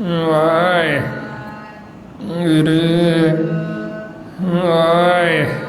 ਵਾਹਿਗੁਰੂ ਵਾਹਿਗੁਰੂ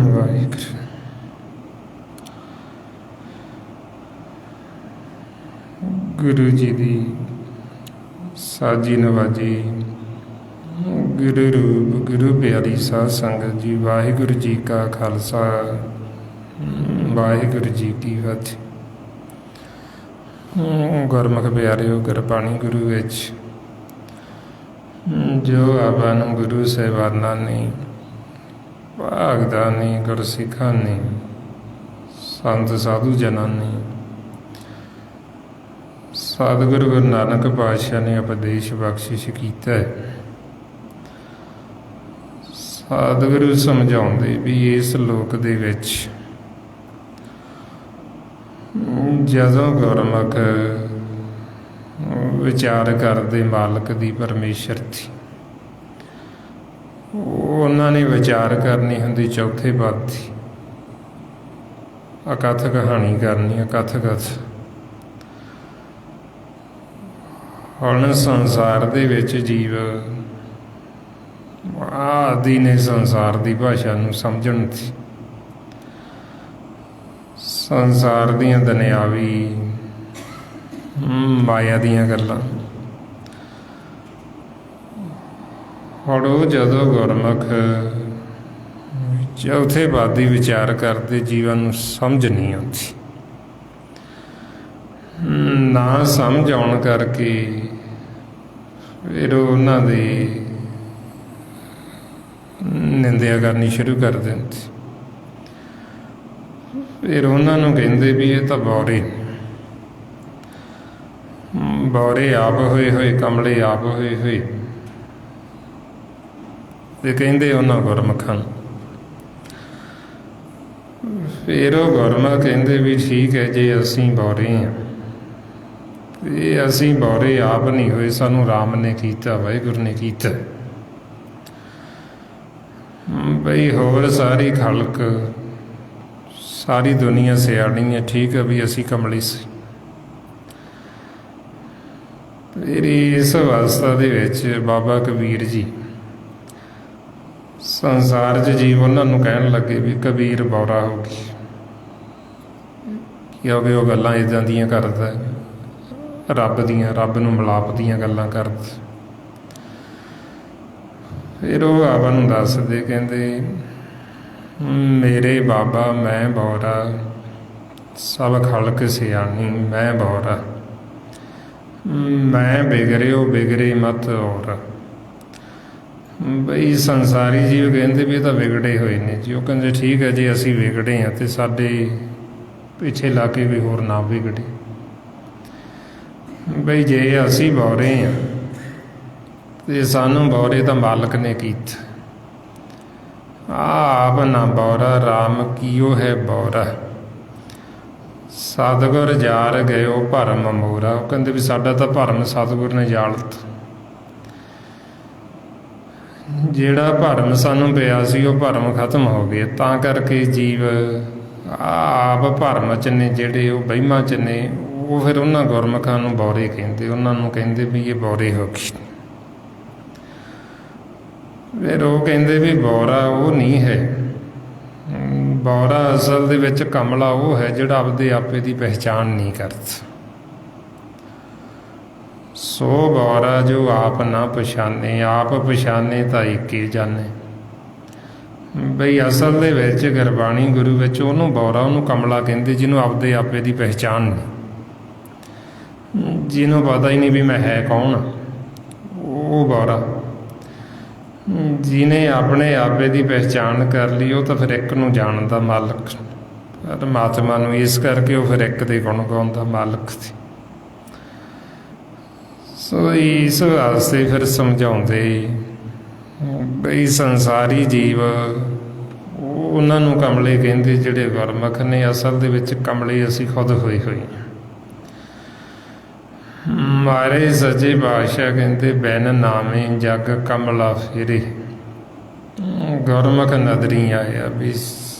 ਵਾਹਿਗੁਰੂ ਗੁਰੂ ਜੀ ਦੀ ਸਾਜੀ ਨਵਾਜੀ ਗੁਰੂ ਰੂਪ ਗੁਰੂ ਪਿਆਰੀ ਸਾਧ ਸੰਗਤ ਜੀ, ਵਾਹਿਗੁਰੂ ਜੀ ਕਾ ਖਾਲਸਾ ਵਾਹਿਗੁਰੂ ਜੀ ਕੀ ਫਤਿਹ। ਗੁਰਮੁਖ ਪਿਆਰਿਓ, ਗੁਰਬਾਣੀ ਗੁਰੂ ਵਿੱਚ ਜੋ ਆਪਾਂ ਨੂੰ ਗੁਰੂ ਸਾਹਿਬਾਨਾਂ ਨੇ, ਭਾਗਦਾਨੀ ਗੁਰਸਿੱਖਾਂ ਨੇ, ਸੰਤ ਸਾਧੂ ਜਨਾਂ ਨੇ, ਸਤਿਗੁਰੂ ਗੁਰੂ ਨਾਨਕ ਪਾਤਸ਼ਾਹ ਨੇ ਉਪਦੇਸ਼ ਬਖਸ਼ਿਸ਼ ਕੀਤਾ ਹੈ। ਸਤਿਗੁਰੂ ਸਮਝਾਉਂਦੇ ਵੀ ਇਸ ਲੋਕ ਦੇ ਵਿੱਚ ਜਦੋਂ ਗੁਰਮੁਖ ਵਿਚਾਰ ਕਰਦੇ ਮਾਲਕ ਦੀ, ਪਰਮੇਸ਼ਰ ਦੀ, ਉਹਨਾਂ ਨੇ ਵਿਚਾਰ ਕਰਨੀ ਹੁੰਦੀ ਚੌਥੇ ਪਦ ਦੀ, ਅਕਥ ਕਹਾਣੀ ਕਰਨੀ, ਅਕਥ ਕਥ। ਹੁਣ ਸੰਸਾਰ ਦੇ ਵਿੱਚ ਜੀਵ ਆਦਿ ਨੇ ਸੰਸਾਰ ਦੀ ਭਾਸ਼ਾ ਨੂੰ ਸਮਝਣ ਦੀ, ਸੰਸਾਰ ਦੀਆਂ ਦੁਨਿਆਵੀ ਮਾਇਆ ਦੀਆਂ ਗੱਲਾਂ। ਹੁਣ ਉਹ ਜਦੋਂ ਗੁਰਮੁਖ ਚੌਥੇ ਪਦ ਦੀ ਵਿਚਾਰ ਕਰਦੇ, ਜੀਵਨ ਨੂੰ ਸਮਝ ਨਹੀਂ ਆਉਂਦੀ। ਨਾ ਸਮਝ ਆਉਣ ਕਰਕੇ ਫਿਰ ਉਹਨਾਂ ਦੀ ਨਿੰਦਿਆ ਕਰਨੀ ਸ਼ੁਰੂ ਕਰ ਦਿੰਦੇ। ਫਿਰ ਉਹਨਾਂ ਨੂੰ ਕਹਿੰਦੇ ਵੀ ਇਹ ਤਾਂ ਬੌਰੇ, ਬੌਰੇ ਆਪ ਹੋਏ ਹੋਏ, ਕਮਲੇ ਆਪ ਹੋਏ ਹੋਏ। ਤੇ ਕਹਿੰਦੇ ਉਹਨਾਂ ਗੁਰਮੁਖਾਂ ਨੂੰ। ਫਿਰ ਉਹ ਗੁਰਮੁਖ ਕਹਿੰਦੇ ਵੀ ਠੀਕ ਹੈ, ਜੇ ਅਸੀਂ ਬੌਰੇ ਹਾਂ, ਇਹ ਅਸੀਂ ਬੌਰੇ ਆਪ ਨਹੀਂ ਹੋਏ, ਸਾਨੂੰ ਰਾਮ ਨੇ ਕੀਤਾ, ਵਾਹਿਗੁਰੂ ਨੇ ਕੀਤਾ। ਬਈ ਹੋਰ ਸਾਰੀ ਖਲਕ, ਸਾਰੀ ਦੁਨੀਆ ਸਿਆਣੀ ਹੈ, ਠੀਕ ਹੈ ਵੀ ਅਸੀਂ ਕਮਲੀ ਸੀ। ਫਿਰ ਇਸ ਅਵਸਥਾ ਦੇ ਵਿੱਚ ਬਾਬਾ ਕਬੀਰ ਜੀ ਸੰਸਾਰ 'ਚ ਜੀਵ ਉਹਨਾਂ ਨੂੰ ਕਹਿਣ ਲੱਗੇ ਵੀ ਕਬੀਰ ਬੌਰਾ ਹੋ ਗਈ, ਕਿਉਂਕਿ ਉਹ ਗੱਲਾਂ ਇੱਦਾਂ ਦੀਆਂ ਕਰਦਾ, ਰੱਬ ਦੀਆਂ, ਰੱਬ ਨੂੰ ਮਿਲਾਪ ਦੀਆਂ ਗੱਲਾਂ ਕਰਦਾ। ਫਿਰ ਉਹ ਆਪ ਨੂੰ ਦੱਸਦੇ, ਕਹਿੰਦੇ ਮੇਰੇ ਬਾਬਾ ਮੈਂ ਬੌਰਾ ਸਭ ਖਲਕ ਸਿਆਣੀ ਮੈਂ ਬੌਰਾ, ਮੈਂ ਬਿਗੜਿਓ ਬਿਗੜੇ ਮਤ ਹੋਰ। ਬਈ ਸੰਸਾਰੀ ਜੀਵ ਕਹਿੰਦੇ ਵੀ ਇਹ ਤਾਂ ਵਿਗੜੇ ਹੋਏ ਨੇ ਜੀ। ਉਹ ਕਹਿੰਦੇ ਠੀਕ ਹੈ ਜੀ, ਅਸੀਂ ਵਿਗੜੇ ਹਾਂ ਅਤੇ ਸਾਡੇ ਪਿੱਛੇ ਲਾ ਕੇ ਵੀ ਹੋਰ ਨਾ ਵਿਗੜੇ। ਬਈ ਜੇ ਅਸੀਂ ਬੌਰੇ ਹਾਂ ਅਤੇ ਸਾਨੂੰ ਬੌਰੇ ਤਾਂ ਮਾਲਕ ਨੇ ਕੀਤਾ। ਆਪ ਨਾ ਬੌਰਾ ਰਾਮ ਕੀਓ ਹੈ ਬੌਰਾ, ਸਤਿਗੁਰ ਜਾਰ ਗਇਓ ਭਰਮ ਮੋਰਾ। ਉਹ ਕਹਿੰਦੇ ਵੀ ਸਾਡਾ ਤਾਂ ਭਰਮ ਸਤਿਗੁਰ ਨੇ ਜਾਲਤ। ਜਿਹੜਾ ਭਰਮ ਸਾਨੂੰ ਪਿਆ ਸੀ ਉਹ ਭਰਮ ਖਤਮ ਹੋ ਗਿਆ। ਤਾਂ ਕਰਕੇ ਜੀਵ ਆਪ ਭਰਮ 'ਚ ਨੇ, ਜਿਹੜੇ ਉਹ ਵਹਿਮਾਂ 'ਚ ਨੇ, ਉਹ ਫਿਰ ਉਹਨਾਂ ਗੁਰਮੁਖਾਂ ਨੂੰ ਬੌਰੇ ਕਹਿੰਦੇ। ਉਹਨਾਂ ਨੂੰ ਕਹਿੰਦੇ ਵੀ ਇਹ ਬੌਰੇ ਹੋ ਗਏ। ਫਿਰ ਉਹ ਕਹਿੰਦੇ ਵੀ ਬੌਰਾ ਉਹ ਨਹੀਂ ਹੈ। ਬੌਰਾ ਅਸਲ ਦੇ ਵਿੱਚ ਕਮਲਾ ਉਹ ਹੈ ਜਿਹੜਾ ਆਪਦੇ ਆਪੇ ਦੀ ਪਹਿਚਾਣ ਨਹੀਂ ਕਰਦਾ। ਸੋ ਬੌਰਾ ਜੋ ਆਪ ਨਾ ਪਛਾਣੇ, ਆਪ ਪਛਾਣੇ ਤਾਂ ਏਕੇ ਜਾਣੇ। ਬਈ ਅਸਲ ਦੇ ਵਿੱਚ ਗੁਰਬਾਣੀ ਗੁਰੂ ਵਿੱਚ ਉਹਨੂੰ ਬੌਰਾ, ਉਹਨੂੰ ਕਮਲਾ ਕਹਿੰਦੇ ਜਿਹਨੂੰ ਆਪਦੇ ਆਪੇ ਦੀ ਪਹਿਚਾਣ ਨਹੀਂ, ਜਿਹਨੂੰ ਪਤਾ ਹੀ ਨਹੀਂ ਵੀ ਮੈਂ ਹੈ ਕੌਣ। ਉਹ ਬੌਰਾ। ਜਿਹਨੇ ਆਪਣੇ ਆਪੇ ਦੀ ਪਹਿਚਾਣ ਕਰ ਲਈ ਉਹ ਤਾਂ ਫਿਰ ਇੱਕ ਨੂੰ ਜਾਣਦਾ, ਮਾਲਕ ਪਰਮਾਤਮਾ ਨੂੰ। ਇਸ ਕਰਕੇ ਉਹ ਫਿਰ ਇੱਕ ਦੇ ਗੁਣ ਗਾਉਂਦਾ, ਮਾਲਕ ਦੀ। ਸੋ ਇਸ ਵਾਸਤੇ ਫਿਰ ਸਮਝਾਉਂਦੇ ਬਈ ਸੰਸਾਰੀ ਜੀਵ ਉਹਨਾਂ ਨੂੰ ਕਮਲੇ ਕਹਿੰਦੇ ਜਿਹੜੇ ਗੁਰਮੁਖ ਨੇ। ਅਸਲ ਦੇ ਵਿੱਚ ਕਮਲੇ ਅਸੀਂ ਖੁਦ ਹੋਏ ਹੋਏ ਹਾਂ। ਮਾਰੇ ਸੱਚੇ ਪਾਤਸ਼ਾਹ ਕਹਿੰਦੇ ਬਿਨ ਨਾਮੇ ਜਗ ਕਮਲਾ ਫਿਰੇ। ਗੁਰਮੁਖ ਨਦਰੀ ਆਇਆ ਵੀ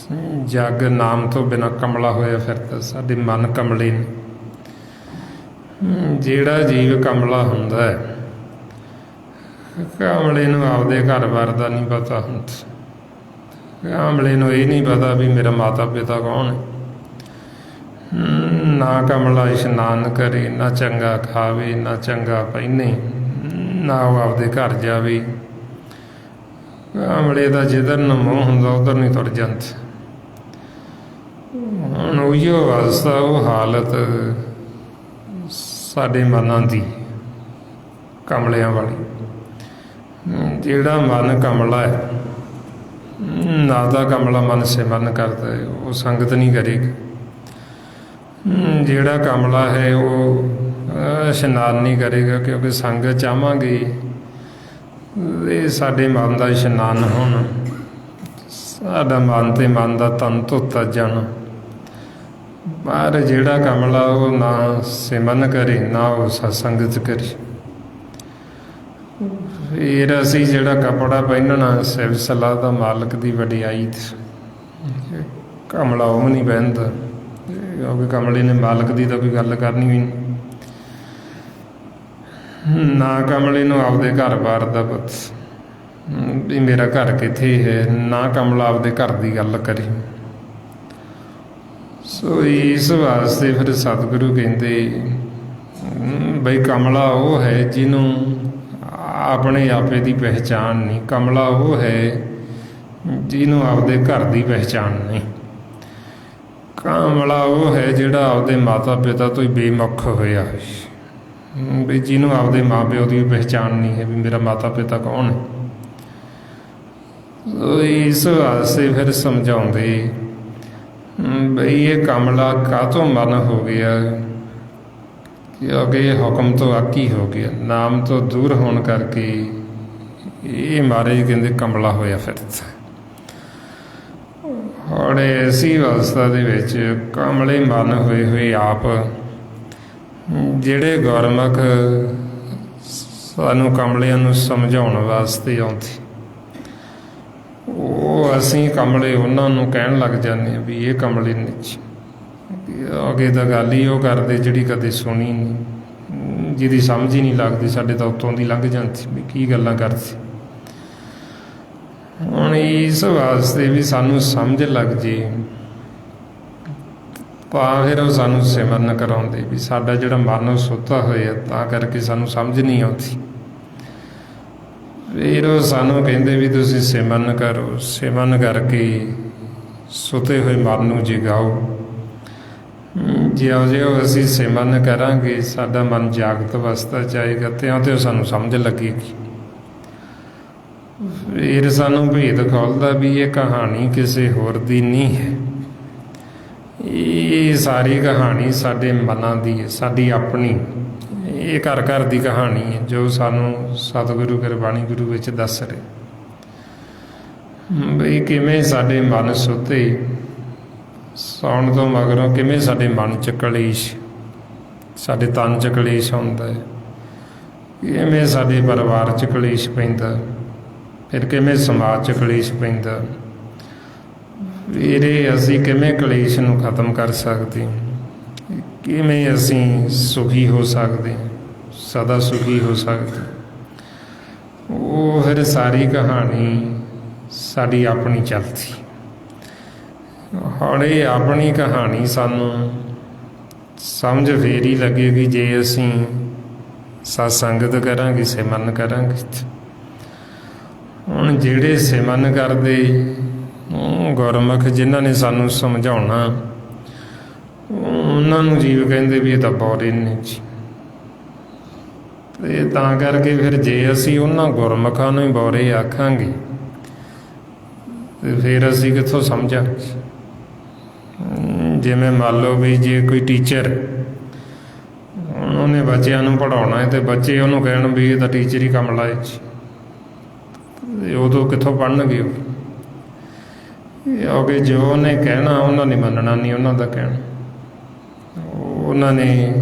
ਜਗ ਨਾਮ ਤੋਂ ਬਿਨਾਂ ਕਮਲਾ ਹੋਇਆ ਫਿਰਦਾ। ਸਾਡੇ ਮਨ ਕਮਲੇ ਨੇ। ਜਿਹੜਾ ਜੀਵ ਕਮਲਾ ਹੁੰਦਾ ਹੈ, ਕਮਲੇ ਨੂੰ ਆਪਦੇ ਘਰ ਬਾਰ ਦਾ ਨਹੀਂ ਪਤਾ ਹੁੰਦਾ। ਕਮਲੇ ਨੂੰ ਇਹ ਨਹੀਂ ਪਤਾ ਵੀ ਮੇਰਾ ਮਾਤਾ ਪਿਤਾ ਕੌਣ ਹੈ। ਨਾ ਕਮਲਾ ਇਸ਼ਨਾਨ ਕਰੇ, ਨਾ ਚੰਗਾ ਖਾਵੇ, ਨਾ ਚੰਗਾ ਪਹਿਨੇ, ਨਾ ਉਹ ਆਪਦੇ ਘਰ ਜਾਵੇ। ਕਮਲੇ ਦਾ ਜਿੱਧਰ ਨੂੰ ਮੂੰਹ ਹੁੰਦਾ ਉਧਰ ਨਹੀਂ ਤੁਰ ਜਾਂਦਾ। ਹੁਣ ਉਹੀਓ ਅਵਸਥਾ, ਉਹ ਹਾਲਤ ਸਾਡੇ ਮਨਾਂ ਦੀ, ਕਮਲਿਆਂ ਵਾਲੀ। ਜਿਹੜਾ ਮਨ ਕਮਲਾ ਹੈ, ਨਾ ਦਾ ਕਮਲਾ ਮਨ ਸਿਮਰਨ ਕਰਦਾ ਹੈ, ਉਹ ਸੰਗਤ ਨਹੀਂ ਕਰੇਗਾ। ਜਿਹੜਾ ਕਮਲਾ ਹੈ ਉਹ ਇਸ਼ਨਾਨ ਨਹੀਂ ਕਰੇਗਾ, ਕਿਉਂਕਿ ਸੰਗਤ ਚਾਹਾਂਗੇ ਇਹ ਸਾਡੇ ਮਨ ਦਾ ਇਸ਼ਨਾਨ ਹੋਣ, ਸਾਡਾ ਮਨ ਤੇ ਮਨ ਦਾ ਤਨ ਧੋਤਾ ਜਾਣਾ। ਪਰ ਜਿਹੜਾ ਕਮਲਾ ਉਹ ਨਾ ਸਿਮਰਨ ਕਰੇ, ਨਾ ਉਹ ਸਤਸੰਗਤ ਕਰੇ। ਫਿਰ ਅਸੀਂ ਜਿਹੜਾ ਕੱਪੜਾ ਪਹਿਨਣਾ ਸਿਰ ਸਲਾਹ ਦਾ ਮਾਲਕ ਦੀ ਵਡਿਆਈ, ਕਮਲਾ ਉਹ ਨਹੀਂ ਪਹਿਨਦਾ, ਕਿਉਂਕਿ ਕਮਲੇ ਨੇ ਮਾਲਕ ਦੀ ਤਾਂ ਕੋਈ ਗੱਲ ਕਰਨੀ ਹੋਈ ਨਹੀਂ। ਨਾ ਕਮਲੇ ਨੂੰ ਆਪਦੇ ਘਰ ਬਾਰ ਦਾ ਪਤਾ ਵੀ ਮੇਰਾ ਘਰ ਕਿੱਥੇ ਹੈ, ਨਾ ਕਮਲਾ ਆਪਦੇ ਘਰ ਦੀ ਗੱਲ ਕਰੇ। ਸੋ ਇਸ ਵਾਸਤੇ ਫਿਰ ਸਤਿਗੁਰੂ ਕਹਿੰਦੇ ਬਈ ਕਮਲਾ ਉਹ ਹੈ ਜਿਹਨੂੰ ਆਪਣੇ ਆਪੇ ਦੀ ਪਹਿਚਾਣ ਨਹੀਂ। ਕਮਲਾ ਉਹ ਹੈ ਜਿਹਨੂੰ ਆਪਦੇ ਘਰ ਦੀ ਪਹਿਚਾਣ ਨਹੀਂ। ਕਮਲਾ ਉਹ ਹੈ ਜਿਹੜਾ ਆਪਦੇ ਮਾਤਾ ਪਿਤਾ ਤੋਂ ਹੀ ਬੇਮੁਖ ਹੋਇਆ, ਵੀ ਜਿਹਨੂੰ ਆਪਦੇ ਮਾਂ ਪਿਓ ਦੀ ਪਹਿਚਾਣ ਨਹੀਂ ਹੈ ਵੀ ਮੇਰਾ ਮਾਤਾ ਪਿਤਾ ਕੌਣ ਹੈ। ਇਸ ਵਾਸਤੇ ਫਿਰ ਸਮਝਾਉਂਦੇ ਬਈ ਇਹ ਕਮਲਾ ਕਾਹਤੋਂ ਮਨ ਹੋ ਗਿਆ, ਕਿਉਂਕਿ ਇਹ ਹੁਕਮ ਤੋਂ ਆਕੀ ਹੋ ਗਿਆ, ਨਾਮ ਤੋਂ ਦੂਰ ਹੋਣ ਕਰਕੇ ਇਹ ਮਹਾਰਾਜ ਕਹਿੰਦੇ ਕਮਲਾ ਹੋਇਆ ਫਿਰਦਾ। ਹੁਣ ਐਸੀ ਅਵਸਥਾ ਦੇ ਵਿੱਚ ਕਮਲੇ ਮਨ ਹੋਏ ਹੋਏ ਆਪ ਜਿਹੜੇ ਗੁਰਮੁਖ ਸਾਨੂੰ ਕਮਲਿਆਂ ਨੂੰ ਸਮਝਾਉਣ ਵਾਸਤੇ ਆਉਂਦੇ, ਉਹ ਅਸੀਂ ਕਮਲੇ ਉਹਨਾਂ ਨੂੰ ਕਹਿਣ ਲੱਗ ਜਾਂਦੇ ਹਾਂ ਵੀ ਇਹ ਕਮਲੇ ਨੇ। ਅੱਗੇ ਤਾਂ ਗੱਲ ਹੀ ਉਹ ਕਰਦੇ ਜਿਹੜੀ ਕਦੇ ਸੁਣੀ ਨਹੀਂ, ਜਿਹਦੀ ਸਮਝ ਹੀ ਨਹੀਂ ਲੱਗਦੀ। ਸਾਡੇ ਤਾਂ ਉੱਤੋਂ ਦੀ ਲੰਘ ਜਾਂਦੀ ਵੀ ਕੀ ਗੱਲਾਂ ਕਰਦੇ। ਹੁਣ ਇਸ ਵਾਸਤੇ ਵੀ ਸਾਨੂੰ ਸਮਝ ਲੱਗ ਜੇ ਤਾਂ ਫਿਰ ਉਹ ਸਾਨੂੰ ਸਿਮਰਨ ਕਰਾਉਂਦੇ ਵੀ ਸਾਡਾ ਜਿਹੜਾ ਮਨ ਸੁੱਤਾ ਹੋਇਆ, ਤਾਂ ਕਰਕੇ ਸਾਨੂੰ ਸਮਝ ਨਹੀਂ ਆਉਂਦੀ। ਫਿਰ ਉਹ ਸਾਨੂੰ ਕਹਿੰਦੇ ਵੀ ਤੁਸੀਂ ਸਿਮਰਨ ਕਰੋ, ਸਿਮਰਨ ਕਰਕੇ ਸੁੱਤੇ ਹੋਏ ਮਨ ਨੂੰ ਜਗਾਓ। ਜਿਉਂ-ਜਿਉਂ ਅਸੀਂ ਸਿਮਰਨ ਕਰਾਂਗੇ ਸਾਡਾ ਮਨ ਜਾਗਤ ਅਵਸਥਾ 'ਚ ਆਏਗਾ, ਤਿਉਂ-ਤਿਉਂ ਸਾਨੂੰ ਸਮਝ ਲੱਗੇਗੀ। ਫਿਰ ਸਾਨੂੰ ਭੇਦ ਖੁੱਲ੍ਹਦਾ ਵੀ ਇਹ ਕਹਾਣੀ ਕਿਸੇ ਹੋਰ ਦੀ ਨਹੀਂ ਹੈ, ਇਹ ਸਾਰੀ ਕਹਾਣੀ ਸਾਡੇ ਮਨਾਂ ਦੀ ਹੈ, ਸਾਡੀ ਆਪਣੀ। ਇਹ ਘਰ ਘਰ ਦੀ ਕਹਾਣੀ ਹੈ ਜੋ ਸਾਨੂੰ ਸਤਿਗੁਰੂ ਗੁਰਬਾਣੀ ਗੁਰੂ ਵਿੱਚ ਦੱਸ ਰਹੇ ਬਈ ਕਿਵੇਂ ਸਾਡੇ ਮਨ ਸੁੱਤੇ, ਸੌਣ ਤੋਂ ਮਗਰੋਂ ਕਿਵੇਂ ਸਾਡੇ ਮਨ 'ਚ ਕਲੇਸ਼, ਸਾਡੇ ਤਨ 'ਚ ਕਲੇਸ਼ ਹੁੰਦਾ ਹੈ, ਕਿਵੇਂ ਸਾਡੇ ਪਰਿਵਾਰ 'ਚ ਕਲੇਸ਼ ਪੈਂਦਾ, ਫਿਰ ਕਿਵੇਂ ਸਮਾਜ 'ਚ ਕਲੇਸ਼ ਪੈਂਦਾ। ਵੀਰੇ ਅਸੀਂ ਕਿਵੇਂ ਕਲੇਸ਼ ਨੂੰ ਖਤਮ ਕਰ ਸਕਦੇ, ਕਿਵੇਂ ਅਸੀਂ ਸੁਖੀ ਹੋ ਸਕਦੇ, ਸਦਾ ਸੁਖੀ ਹੋ ਸਕਦੇ। ਉਹ ਫਿਰ ਸਾਰੀ ਕਹਾਣੀ ਸਾਡੀ ਆਪਣੀ ਚੱਲਦੀ। ਹੁਣ ਇਹ ਆਪਣੀ ਕਹਾਣੀ ਸਾਨੂੰ ਸਮਝ ਫੇਰ ਹੀ ਲੱਗੇਗੀ ਜੇ ਅਸੀਂ ਸਤ ਸੰਗਤ ਕਰਾਂਗੇ, ਸਿਮਰਨ ਕਰਾਂਗੇ। ਹੁਣ ਜਿਹੜੇ ਸਿਮਰਨ ਕਰਦੇ ਗੁਰਮੁਖ ਜਿਨ੍ਹਾਂ ਨੇ ਸਾਨੂੰ ਸਮਝਾਉਣਾ, ਉਹਨਾਂ ਨੂੰ ਜੀਵ ਕਹਿੰਦੇ ਵੀ ਇਹ ਤਾਂ ਬੋਰੇ ਨੇ ਜੀ। ਅਤੇ ਤਾਂ ਕਰਕੇ ਫਿਰ ਜੇ ਅਸੀਂ ਉਹਨਾਂ ਗੁਰਮੁਖਾਂ ਨੂੰ ਹੀ ਬੋਰੇ ਆਖਾਂਗੇ ਅਤੇ ਫਿਰ ਅਸੀਂ ਕਿੱਥੋਂ ਸਮਝਾਂਗੇ। ਜਿਵੇਂ ਮੰਨ ਲਓ ਵੀ ਜੇ ਕੋਈ ਟੀਚਰ ਉਹਨੇ ਬੱਚਿਆਂ ਨੂੰ ਪੜ੍ਹਾਉਣਾ ਹੈ ਅਤੇ ਬੱਚੇ ਉਹਨੂੰ ਕਹਿਣ ਵੀ ਇਹ ਤਾਂ ਟੀਚਰ ਹੀ ਕੰਮ ਲਾਏ ਜੀ, ਅਤੇ ਉਦੋਂ ਕਿੱਥੋਂ ਪੜ੍ਹਨਗੇ ਉਹ? ਕਿਉਂਕਿ ਜੋ ਉਹਨੇ ਕਹਿਣਾ ਉਹਨਾਂ ਨੇ ਮੰਨਣਾ ਨਹੀਂ ਉਹਨਾਂ ਦਾ ਕਹਿਣਾ। ਉਹਨਾਂ ਨੇ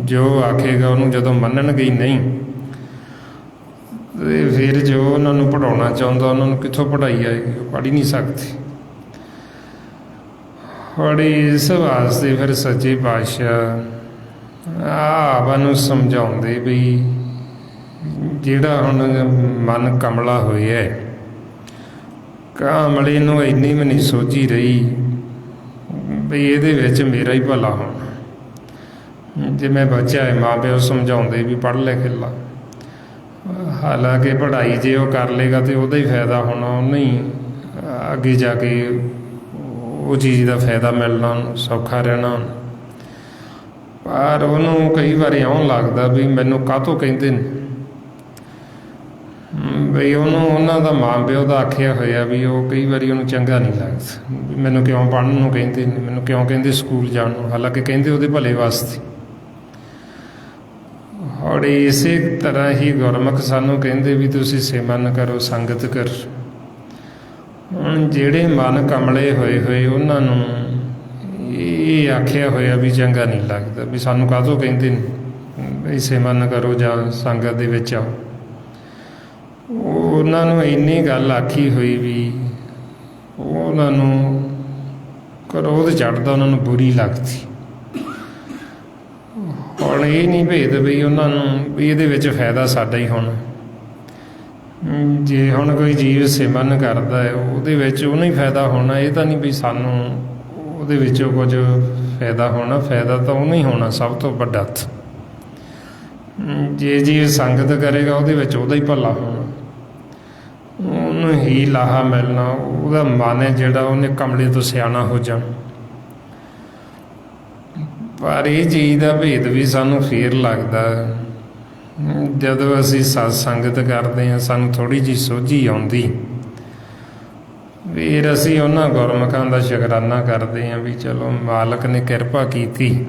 ਜੋ ਆਖੇਗਾ ਉਹਨੂੰ ਜਦੋਂ ਮੰਨਣਗੇ ਹੀ ਨਹੀਂ, ਅਤੇ ਫਿਰ ਜੋ ਉਹਨਾਂ ਨੂੰ ਪੜ੍ਹਾਉਣਾ ਚਾਹੁੰਦਾ ਉਹਨਾਂ ਨੂੰ ਕਿੱਥੋਂ ਪੜ੍ਹਾਈ ਆਏਗੀ, ਉਹ ਪੜ੍ਹ ਹੀ ਨਹੀਂ ਸਕਦੇ। ਹੁਣ ਇਸ ਵਾਸਤੇ ਫਿਰ ਸੱਚੇ ਪਾਤਸ਼ਾਹ ਆਪ ਨੂੰ ਸਮਝਾਉਂਦੇ ਵੀ ਜਿਹੜਾ ਹੁਣ ਮਨ ਕਮਲਾ ਹੋਇਆ, ਕਾਮਲੇ ਨੂੰ ਇੰਨੀ ਵੀ ਨਹੀਂ ਸੋਝੀ ਰਹੀ ਵੀ ਇਹਦੇ ਵਿੱਚ ਮੇਰਾ ਹੀ ਭਲਾ ਹੋਣਾ। ਜਿਵੇਂ ਬੱਚਾ ਹੈ, ਮਾਂ ਪਿਓ ਸਮਝਾਉਂਦੇ ਵੀ ਪੜ੍ਹ ਲੈ ਖੇਲਾ, ਹਾਲਾਂਕਿ ਪੜ੍ਹਾਈ ਜੇ ਉਹ ਕਰ ਲਏਗਾ ਤਾਂ ਉਹਦਾ ਹੀ ਫਾਇਦਾ ਹੋਣਾ, ਉਹਨੂੰ ਹੀ ਅੱਗੇ ਜਾ ਕੇ ਉਹ ਚੀਜ਼ ਦਾ ਫਾਇਦਾ ਮਿਲਣਾ, ਸੌਖਾ ਰਹਿਣਾ। ਪਰ ਉਹਨੂੰ ਕਈ ਵਾਰੀ ਇਉਂ ਲੱਗਦਾ ਵੀ ਮੈਨੂੰ ਕਾਹਤੋਂ ਕਹਿੰਦੇ ਨੇ, ਬਈ ਉਹਨੂੰ ਉਹਨਾਂ ਦਾ ਮਾਂ ਪਿਓ ਦਾ ਆਖਿਆ ਹੋਇਆ ਵੀ ਉਹ ਕਈ ਵਾਰੀ ਉਹਨੂੰ ਚੰਗਾ ਨਹੀਂ ਲੱਗਦਾ ਵੀ ਮੈਨੂੰ ਕਿਉਂ ਪੜ੍ਹਨ ਨੂੰ ਕਹਿੰਦੇ ਨੇ, ਮੈਨੂੰ ਕਿਉਂ ਕਹਿੰਦੇ ਸਕੂਲ ਜਾਣ ਨੂੰ, ਹਾਲਾਂਕਿ ਕਹਿੰਦੇ ਉਹਦੇ ਭਲੇ ਵਾਸਤੇ। ਔਰ ਇਸੇ ਤਰ੍ਹਾਂ ਹੀ ਗੁਰਮੁਖ ਸਾਨੂੰ ਕਹਿੰਦੇ ਵੀ ਤੁਸੀਂ ਸਿਮਰਨ ਕਰੋ, ਸੰਗਤ ਕਰੋ। ਹੁਣ ਜਿਹੜੇ ਮਨ ਕਮਲੇ ਹੋਏ ਉਹਨਾਂ ਨੂੰ ਇਹ ਆਖਿਆ ਹੋਇਆ ਵੀ ਚੰਗਾ ਨਹੀਂ ਲੱਗਦਾ ਵੀ ਸਾਨੂੰ ਕਾਹਤੋਂ ਕਹਿੰਦੇ ਨੇ ਵੀ ਸਿਮਰਨ ਕਰੋ ਜਾਂ ਸੰਗਤ ਦੇ ਵਿੱਚ ਆਓ। ਉਹਨਾਂ ਨੂੰ ਇੰਨੀ ਗੱਲ ਆਖੀ ਹੋਈ ਵੀ ਉਹਨਾਂ ਨੂੰ ਕ੍ਰੋਧ ਚੜ੍ਹਦਾ, ਉਹਨਾਂ ਨੂੰ ਬੁਰੀ ਲੱਗਦੀ। ਹੁਣ ਇਹ ਨਹੀਂ ਭੇਦ ਵੀ ਉਹਨਾਂ ਨੂੰ ਵੀ ਇਹਦੇ ਵਿੱਚ ਫਾਇਦਾ ਸਾਡਾ ਹੀ ਹੋਣਾ। ਜੇ ਹੁਣ ਕੋਈ ਜੀਵ ਸਿਮਰਨ ਕਰਦਾ ਹੈ ਉਹਦੇ ਵਿੱਚ ਉਹਨੂੰ ਹੀ ਫਾਇਦਾ ਹੋਣਾ, ਇਹ ਤਾਂ ਨਹੀਂ ਵੀ ਸਾਨੂੰ ਉਹਦੇ ਵਿੱਚੋਂ ਕੁਝ ਫਾਇਦਾ ਹੋਣਾ। ਫਾਇਦਾ ਤਾਂ ਉਹਨੂੰ ਹੀ ਹੋਣਾ ਸਭ ਤੋਂ ਵੱਡਾ। ਜੇ ਜੀਵ ਸੰਗਤ ਕਰੇਗਾ ਉਹਦੇ ਵਿੱਚ ਉਹਦਾ ਹੀ ਭਲਾ ਹੋਣਾ, ਉਹਨੂੰ ਹੀ ਲਾਹਾ ਮਿਲਣਾ, ਉਹਦਾ ਮਨ ਹੈ ਜਿਹੜਾ ਉਹਨੇ ਕਮਲੇ ਤੋਂ ਸਿਆਣਾ ਹੋ ਜਾਣਾ। ਪਰ ਇਹ ਚੀਜ਼ ਦਾ ਭੇਦ ਵੀ ਸਾਨੂੰ ਫੇਰ ਲੱਗਦਾ ਜਦੋਂ ਅਸੀਂ ਸਤ ਸੰਗਤ ਕਰਦੇ ਹਾਂ, ਸਾਨੂੰ ਥੋੜ੍ਹੀ ਜਿਹੀ ਸੋਝੀ ਆਉਂਦੀ, ਫਿਰ ਅਸੀਂ ਉਹਨਾਂ ਗੁਰਮੁਖਾਂ ਦਾ ਸ਼ੁਕਰਾਨਾ ਕਰਦੇ ਹਾਂ ਵੀ ਚਲੋ ਮਾਲਕ ਨੇ ਕਿਰਪਾ ਕੀਤੀ,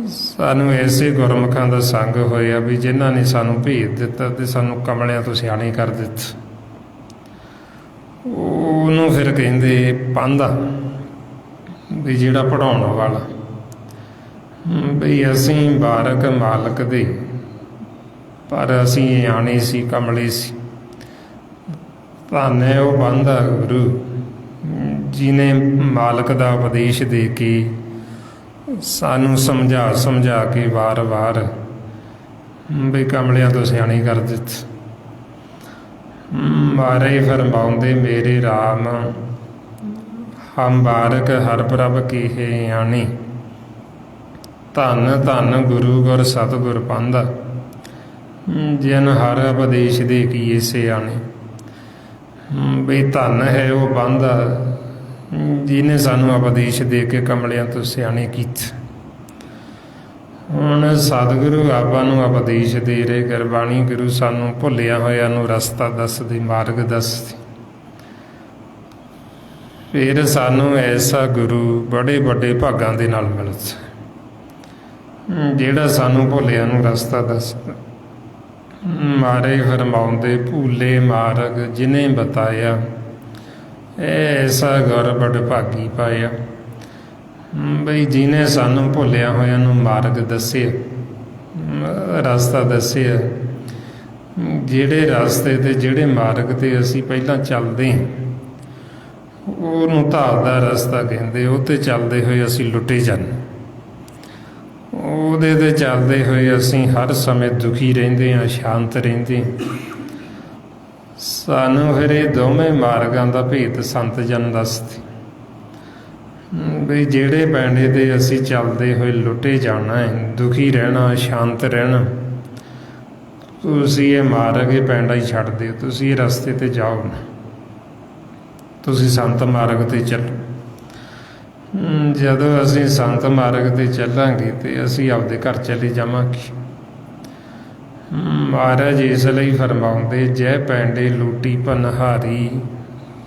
ਸਾਨੂੰ ਐਸੇ ਗੁਰਮੁਖਾਂ ਦਾ ਸੰਗ ਹੋਇਆ ਵੀ ਜਿਨ੍ਹਾਂ ਨੇ ਸਾਨੂੰ ਭੇਦ ਦਿੱਤਾ ਅਤੇ ਸਾਨੂੰ ਕਮਲਿਆਂ ਤੋਂ ਸਿਆਣੇ ਕਰ ਦਿੱਤਾ। ਉਹਨੂੰ ਫਿਰ ਕਹਿੰਦੇ ਪਾਂਧਾ, ਵੀ ਜਿਹੜਾ ਪੜ੍ਹਾਉਣ ਵਾਲਾ। ਬਈ ਅਸੀਂ ਬਾਰਕ ਮਾਲਕ ਦੇ, ਪਰ ਅਸੀਂ ਆਣੇ ਸੀ, ਕਮਲੇ ਸੀ। ਧੰਨ ਹੈ ਉਹ ਪਾਂਧਾ ਗੁਰੂ ਜਿਹਨੇ ਮਾਲਕ ਦਾ ਉਪਦੇਸ਼ ਦੇ ਕੇ ਸਾਨੂੰ ਸਮਝਾ ਕੇ ਵਾਰ ਬਈ ਕਮਲਿਆਂ ਤੋਂ ਸਿਆਣੀ ਕਰ ਦਿੱਤੀ। ਮਾਰੇ ਫਰਮਾਉਂਦੇ ਮੇਰੇ ਰਾਮ, ਹਮ ਬਾਰਕ ਹਰ ਪ੍ਰਭ ਕੀਹੇ ਆਣੇ। ਧੰਨ ਧੰਨ ਗੁਰੂ ਗੁਰ ਸਤਿਗੁਰ ਪਾਂਧਾ, ਜਿਨ ਹਰ ਉਪਦੇਸ਼ ਦੇ ਕੀਏ ਸਿਆਣੇ। ਬਈ ਧੰਨ ਹੈ ਉਹ ਪਾਂਧਾ ਜਿਹਨੇ ਸਾਨੂੰ ਉਪਦੇਸ਼ ਦੇ ਕੇ ਕਮਲਿਆਂ ਤੋਂ ਸਿਆਣੇ ਕੀਤੇ। ਹੁਣ ਸਤਿਗੁਰੂ ਆਪਾਂ ਨੂੰ ਉਪਦੇਸ਼ ਦੇ ਰਹੇ, ਗੁਰਬਾਣੀ ਗੁਰੂ ਸਾਨੂੰ ਭੁੱਲਿਆ ਹੋਇਆਂ ਨੂੰ ਰਸਤਾ ਦੱਸਦੀ, ਮਾਰਗ ਦੱਸਦੀ। ਫਿਰ ਸਾਨੂੰ ਐਸਾ ਗੁਰੂ ਬੜੇ ਵੱਡੇ ਭਾਗਾਂ ਦੇ ਨਾਲ ਮਿਲਦਾ, ਜਿਹੜਾ ਸਾਨੂੰ ਭੁੱਲਿਆਂ ਨੂੰ ਰਸਤਾ ਦੱਸਦਾ। ਮਾਰੇ ਫਰਮਾਉਂਦੇ ਭੂਲੇ ਮਾਰਗ ਜਿਨੇ ਬਤਾਇਆ, ਐਸਾ ਗੁਰ ਬੜ ਭਾਗੀ ਪਾਇਆ। ਬਈ ਜਿਹਨੇ ਸਾਨੂੰ ਭੁੱਲਿਆ ਹੋਇਆਂ ਨੂੰ ਮਾਰਗ ਦੱਸਿਆ, ਰਸਤਾ ਦੱਸਿਆ। ਜਿਹੜੇ ਰਸਤੇ 'ਤੇ, ਜਿਹੜੇ ਮਾਰਗ 'ਤੇ ਅਸੀਂ ਪਹਿਲਾਂ ਚੱਲਦੇ ਹਾਂ, ਉਹਨੂੰ ਧਾਰ ਦਾ ਰਸਤਾ ਕਹਿੰਦੇ। ਉਹ 'ਤੇ ਚੱਲਦੇ ਹੋਏ ਅਸੀਂ ਲੁੱਟੇ ਜਾਂਦੇ, ਉਹਦੇ 'ਤੇ ਚੱਲਦੇ ਹੋਏ ਅਸੀਂ ਹਰ ਸਮੇਂ ਦੁਖੀ ਰਹਿੰਦੇ ਹਾਂ, ਸ਼ਾਂਤ ਰਹਿੰਦੇ ਹਾਂ। ਸਾਨੂੰ ਫਿਰ ਇਹ ਦੋਵੇਂ ਮਾਰਗਾਂ ਦਾ ਭੇਤ ਸੰਤ ਜਨ ਦੱਸਦੇ ਵੀ ਜਿਹੜੇ ਪੈਂਡੇ 'ਤੇ ਅਸੀਂ ਚੱਲਦੇ ਹੋਏ ਲੁੱਟੇ ਜਾਣਾ ਹੈ, ਦੁਖੀ ਰਹਿਣਾ, ਸ਼ਾਂਤ ਰਹਿਣਾ, ਤੁਸੀਂ ਇਹ ਮਾਰਗ, ਇਹ ਪੈਂਡਾ ਹੀ ਛੱਡ ਦਿਓ। ਤੁਸੀਂ ਇਹ ਰਸਤੇ 'ਤੇ ਜਾਓ ਨਾ, ਤੁਸੀਂ ਸੰਤ ਮਾਰਗ 'ਤੇ ਚੱਲੋ। ਜਦੋਂ ਅਸੀਂ ਸੰਤ ਮਾਰਗ 'ਤੇ ਚੱਲਾਂਗੇ ਤੇ ਅਸੀਂ ਆਪਦੇ ਘਰ ਚਲੇ ਜਾਵਾਂਗੇ। ਮਹਾਰਾਜ ਇਸ ਲਈ ਫਰਮਾਉਂਦੇ, ਜੈ ਪੈਂਡੇ ਲੂਟੀ ਪਨਹਾਰੀ,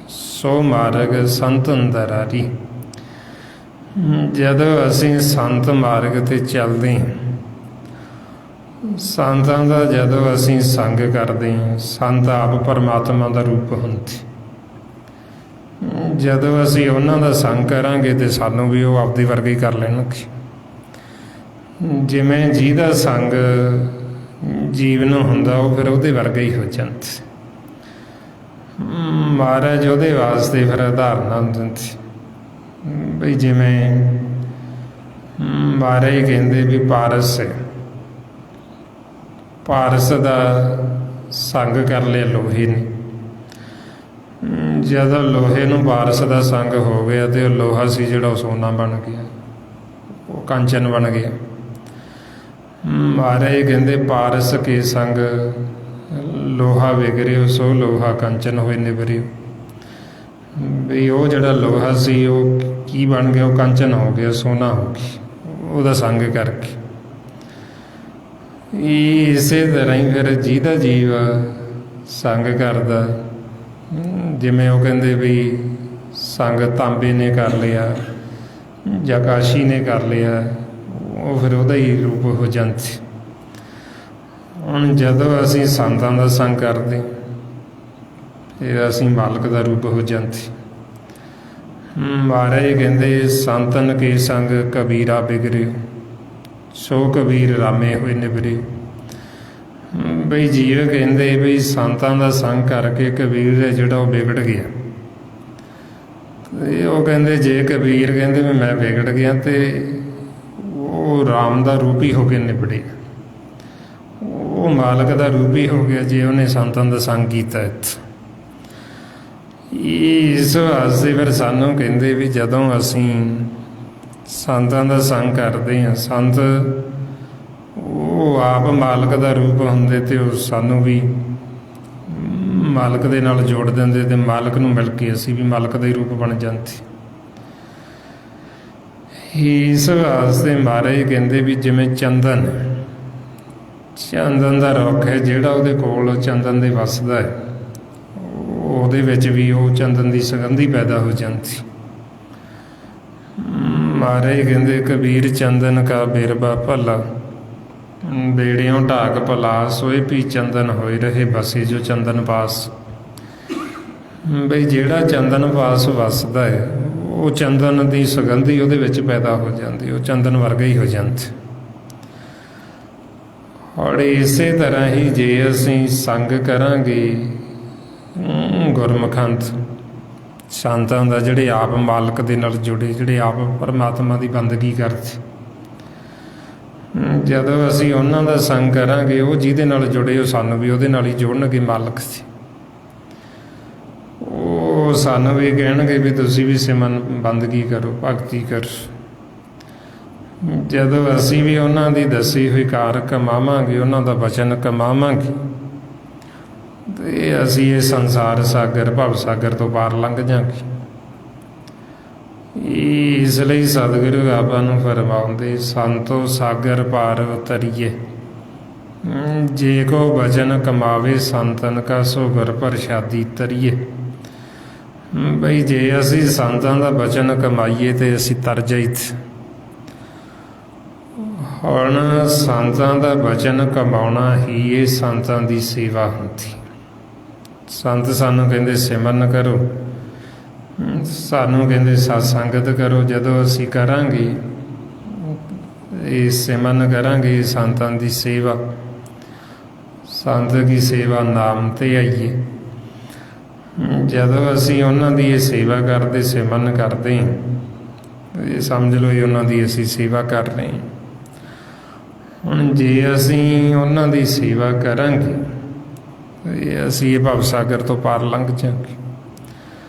ਸੋ ਮਾਰਗ ਸੰਤ ਅੰਦਰਾਰੀ। ਜਦੋਂ ਅਸੀਂ ਸੰਤ ਮਾਰਗ 'ਤੇ ਚੱਲਦੇ ਹਾਂ, ਸੰਤਾਂ ਦਾ ਜਦੋਂ ਅਸੀਂ ਸੰਗ ਕਰਦੇ ਹਾਂ, ਸੰਤ ਆਪ ਪਰਮਾਤਮਾ ਦਾ ਰੂਪ ਹੁੰਦੇ। ਜਦੋਂ ਅਸੀਂ ਉਹਨਾਂ ਦਾ ਸੰਗ ਕਰਾਂਗੇ ਤੇ ਸਾਨੂੰ ਵੀ ਉਹ ਆਪਦੀ ਵਰਗੇ ਹੀ ਕਰ ਲੈਣਗੇ। ਜਿਵੇਂ ਜਿਹਦਾ ਸੰਗ ਜੀਵਨ ਹੁੰਦਾ, ਉਹ ਫਿਰ ਉਹਦੇ ਵਰਗਾ ਹੀ ਹੋ ਜਾਂਦਾ। ਮਹਾਰਾਜ ਉਹਦੇ ਵਾਸਤੇ ਫਿਰ ਉਦਾਹਰਨਾਂ ਦਿੰਦੇ ਬਈ ਜਿਵੇਂ ਮਹਾਰਾਜ ਕਹਿੰਦੇ ਵੀ ਪਾਰਸ ਹੈ, ਪਾਰਸ ਦਾ ਸੰਗ ਕਰ ਲਿਆ ਲੋਹੇ ਨੇ। ਜਦੋਂ ਲੋਹੇ ਨੂੰ ਪਾਰਸ ਦਾ ਸੰਗ ਹੋ ਗਿਆ ਤੇ ਉਹ ਲੋਹਾ ਸੀ ਜਿਹੜਾ ਉਹ ਸੋਨਾ ਬਣ ਗਿਆ, ਉਹ ਕੰਚਨ ਬਣ ਗਿਆ। ਮਹਾਰਾਜ ਕਹਿੰਦੇ ਪਾਰਸ ਕੇ ਸੰਗ ਲੋਹਾ ਵਿਗਰਿਓ, ਸੋ ਲੋਹਾ ਕੰਚਨ ਹੋਏ ਨਿਬਰਿਓ। ਵੀ ਉਹ ਜਿਹੜਾ ਲੋਹਾ ਸੀ ਉਹ ਕੀ ਬਣ ਗਿਆ, ਉਹ ਕੰਚਨ ਹੋ ਗਿਆ, ਸੋਨਾ ਹੋ ਗਿਆ ਉਹਦਾ ਸੰਗ ਕਰਕੇ। ਇਸੇ ਤਰ੍ਹਾਂ ਹੀ ਫਿਰ ਜਿਹਦਾ ਜੀਵ ਸੰਗ ਕਰਦਾ, ਜਿਵੇਂ ਉਹ ਕਹਿੰਦੇ ਵੀ ਸੰਗ ਤਾਂਬੇ ਨੇ ਕਰ ਲਿਆ ਜਾਂ ਕਾਸ਼ੀ ਨੇ ਕਰ ਲਿਆ, ਉਹ ਫਿਰ ਉਹਦਾ ਹੀ ਰੂਪ ਹੋ ਜਾਂਦੇ। ਹੁਣ ਜਦੋਂ ਅਸੀਂ ਸੰਤਾਂ ਦਾ ਸੰਗ ਕਰਦੇ, ਫਿਰ ਅਸੀਂ ਮਾਲਕ ਦਾ ਰੂਪ ਹੋ ਜਾਂਦੇ। ਮਹਾਰਾਜ ਕਹਿੰਦੇ ਸੰਤਨ ਕੇ ਸੰਗ ਕਬੀਰਾ ਬਿਗਰਿਓ, ਸੋ ਕਬੀਰ ਰਾਮੇ ਹੋਏ ਨਿਬਰਿਓ। ਬਈ ਜੀਵ ਕਹਿੰਦੇ ਬਈ ਸੰਤਾਂ ਦਾ ਸੰਗ ਕਰਕੇ ਕਬੀਰ ਹੈ ਜਿਹੜਾ ਉਹ ਵਿਗੜ ਗਿਆ। ਤੇ ਉਹ ਕਹਿੰਦੇ ਜੇ ਕਬੀਰ ਕਹਿੰਦੇ ਵੀ ਮੈਂ ਵਿਗੜ ਗਿਆ ਤੇ ਉਹ ਰਾਮ ਦਾ ਰੂਪ ਹੀ ਹੋ ਕੇ ਨਿਬੜੇ, ਉਹ ਮਾਲਕ ਦਾ ਰੂਪ ਹੀ ਹੋ ਗਿਆ ਜੇ ਉਹਨੇ ਸੰਤਾਂ ਦਾ ਸੰਗ ਕੀਤਾ। ਇਸ ਵਾਸਤੇ ਫਿਰ ਸਾਨੂੰ ਕਹਿੰਦੇ ਵੀ ਜਦੋਂ ਅਸੀਂ ਸੰਤਾਂ ਦਾ ਸੰਗ ਕਰਦੇ ਹਾਂ, ਸੰਤ ਉਹ ਆਪ ਮਾਲਕ ਦਾ ਰੂਪ ਹੁੰਦੇ ਤੇ ਉਹ ਸਾਨੂੰ ਵੀ ਮਾਲਕ ਦੇ ਨਾਲ ਜੋੜ ਦਿੰਦੇ ਤੇ ਮਾਲਕ ਨੂੰ ਮਿਲ ਕੇ ਅਸੀਂ ਵੀ ਮਾਲਕ ਦਾ ਹੀ ਰੂਪ ਬਣ ਜਾਂਦੇ। ਇਸ ਵਾਸਤੇ ਮਹਾਰਾਜ ਕਹਿੰਦੇ ਵੀ ਜਿਵੇਂ ਚੰਦਨ, ਚੰਦਨ ਦਾ ਰੁੱਖ ਹੈ ਜਿਹੜਾ ਉਹਦੇ ਕੋਲ ਚੰਦਨ ਦੇ ਵੱਸਦਾ ਹੈ, ਉਹਦੇ ਵਿੱਚ ਵੀ ਉਹ ਚੰਦਨ ਦੀ ਸੁਗੰਧੀ ਪੈਦਾ ਹੋ ਜਾਂਦੀ। ਮਹਾਰਾਜ ਕਹਿੰਦੇ ਕਬੀਰ ਚੰਦਨ ਕਾ ਬਿਰਬਾ ਭਲਾ, ਬੇੜਿਓਂ ਢਾਕ ਭਲਾ, ਸੋਏ ਵੀ ਚੰਦਨ ਹੋਏ ਰਹੇ ਬਸੇ ਜੋ ਚੰਦਨ ਪਾਸ। ਬਈ ਜਿਹੜਾ ਚੰਦਨ ਪਾਸ ਵੱਸਦਾ ਹੈ, ਉਹ ਚੰਦਨ ਦੀ ਸੁਗੰਧੀ ਉਹਦੇ ਵਿੱਚ ਪੈਦਾ ਹੋ ਜਾਂਦੀ, ਉਹ ਚੰਦਨ ਵਰਗਾ ਹੀ ਹੋ ਜਾਂਦਾ। ਔਰ ਇਸੇ ਤਰ੍ਹਾਂ ਹੀ ਜੇ ਅਸੀਂ ਸੰਗ ਕਰਾਂਗੇ ਗੁਰਮੁਖਾਂ ਸੰਤਾਂ ਦਾ, ਜਿਹੜੇ ਆਪ ਮਾਲਕ ਦੇ ਨਾਲ ਜੁੜੇ, ਜਿਹੜੇ ਆਪ ਪਰਮਾਤਮਾ ਦੀ ਬੰਦਗੀ ਕਰਦੇ, ਜਦੋਂ ਅਸੀਂ ਉਹਨਾਂ ਦਾ ਸੰਗ ਕਰਾਂਗੇ, ਉਹ ਜਿਹਦੇ ਨਾਲ ਜੁੜੇ ਉਹ ਸਾਨੂੰ ਵੀ ਉਹਦੇ ਨਾਲ ਹੀ ਜੋੜਨਗੇ ਮਾਲਕ ਸੀ। ਉਹ ਸਾਨੂੰ ਵੀ ਕਹਿਣਗੇ ਵੀ ਤੁਸੀਂ ਵੀ ਸਿਮਰਨ ਬੰਦਗੀ ਕਰੋ, ਭਗਤੀ ਕਰੋ। ਜਦੋਂ ਅਸੀਂ ਵੀ ਉਹਨਾਂ ਦੀ ਦੱਸੀ ਹੋਈ ਕਾਰ ਕਮਾਵਾਂਗੇ, ਉਹਨਾਂ ਦਾ ਵਚਨ ਕਮਾਵਾਂਗੇ, ਤੇ ਅਸੀਂ ਇਹ ਸੰਸਾਰ ਸਾਗਰ, ਭਵ ਸਾਗਰ ਤੋਂ ਪਾਰ ਲੰਘ ਜਾਵਾਂਗੇ। ਇਸ ਲਈ ਸਤਿਗੁਰੂ ਆਪਾਂ ਨੂੰ ਫਰਮਾਉਂਦੇ, ਸੰਤੋ ਸਾਗਰ ਪਾਰ ਉਤਰੀਏ, ਜੇ ਕੋ ਬਚਨ ਕਮਾਵੇ ਸੰਤਨ ਕਾ ਸੋ ਗੁਰ ਪ੍ਰਸਾਦੀ ਤਰੀਏ। ਬਈ ਜੇ ਅਸੀਂ ਸੰਤਾਂ ਦਾ ਬਚਨ ਕਮਾਈਏ ਤੇ ਅਸੀਂ ਤਰ ਜਾਈਏ। ਹੁਣ ਸੰਤਾਂ ਦਾ ਬਚਨ ਕਮਾਉਣਾ ਹੀ ਇਹ ਸੰਤਾਂ ਦੀ ਸੇਵਾ ਹੁੰਦੀ। ਸੰਤ ਸਾਨੂੰ ਕਹਿੰਦੇ ਸਿਮਰਨ ਕਰੋ, ਸਾਨੂੰ ਕਹਿੰਦੇ ਸਤ ਸੰਗਤ ਕਰੋ। ਜਦੋਂ ਅਸੀਂ ਕਰਾਂਗੇ ਇਹ ਸਿਮਰਨ ਕਰਾਂਗੇ, ਸੰਤਾਂ ਦੀ ਸੇਵਾ, ਸੰਤ ਦੀ ਸੇਵਾ ਨਾਮ ਤੇ ਆਈਏ। ਜਦੋਂ ਅਸੀਂ ਉਹਨਾਂ ਦੀ ਇਹ ਸੇਵਾ ਕਰਦੇ, ਸਿਮਰਨ ਕਰਦੇ, ਇਹ ਸਮਝ ਲਓ ਇਹ ਉਹਨਾਂ ਦੀ ਅਸੀਂ ਸੇਵਾ ਕਰ ਰਹੇ ਹਾਂ। ਹੁਣ ਜੇ ਅਸੀਂ ਉਹਨਾਂ ਦੀ ਸੇਵਾ ਕਰਾਂਗੇ, ਅਸੀਂ ਇਹ ਭਵ ਸਾਗਰ ਤੋਂ ਪਾਰ ਲੰਘ ਜਾਵਾਂਗੇ।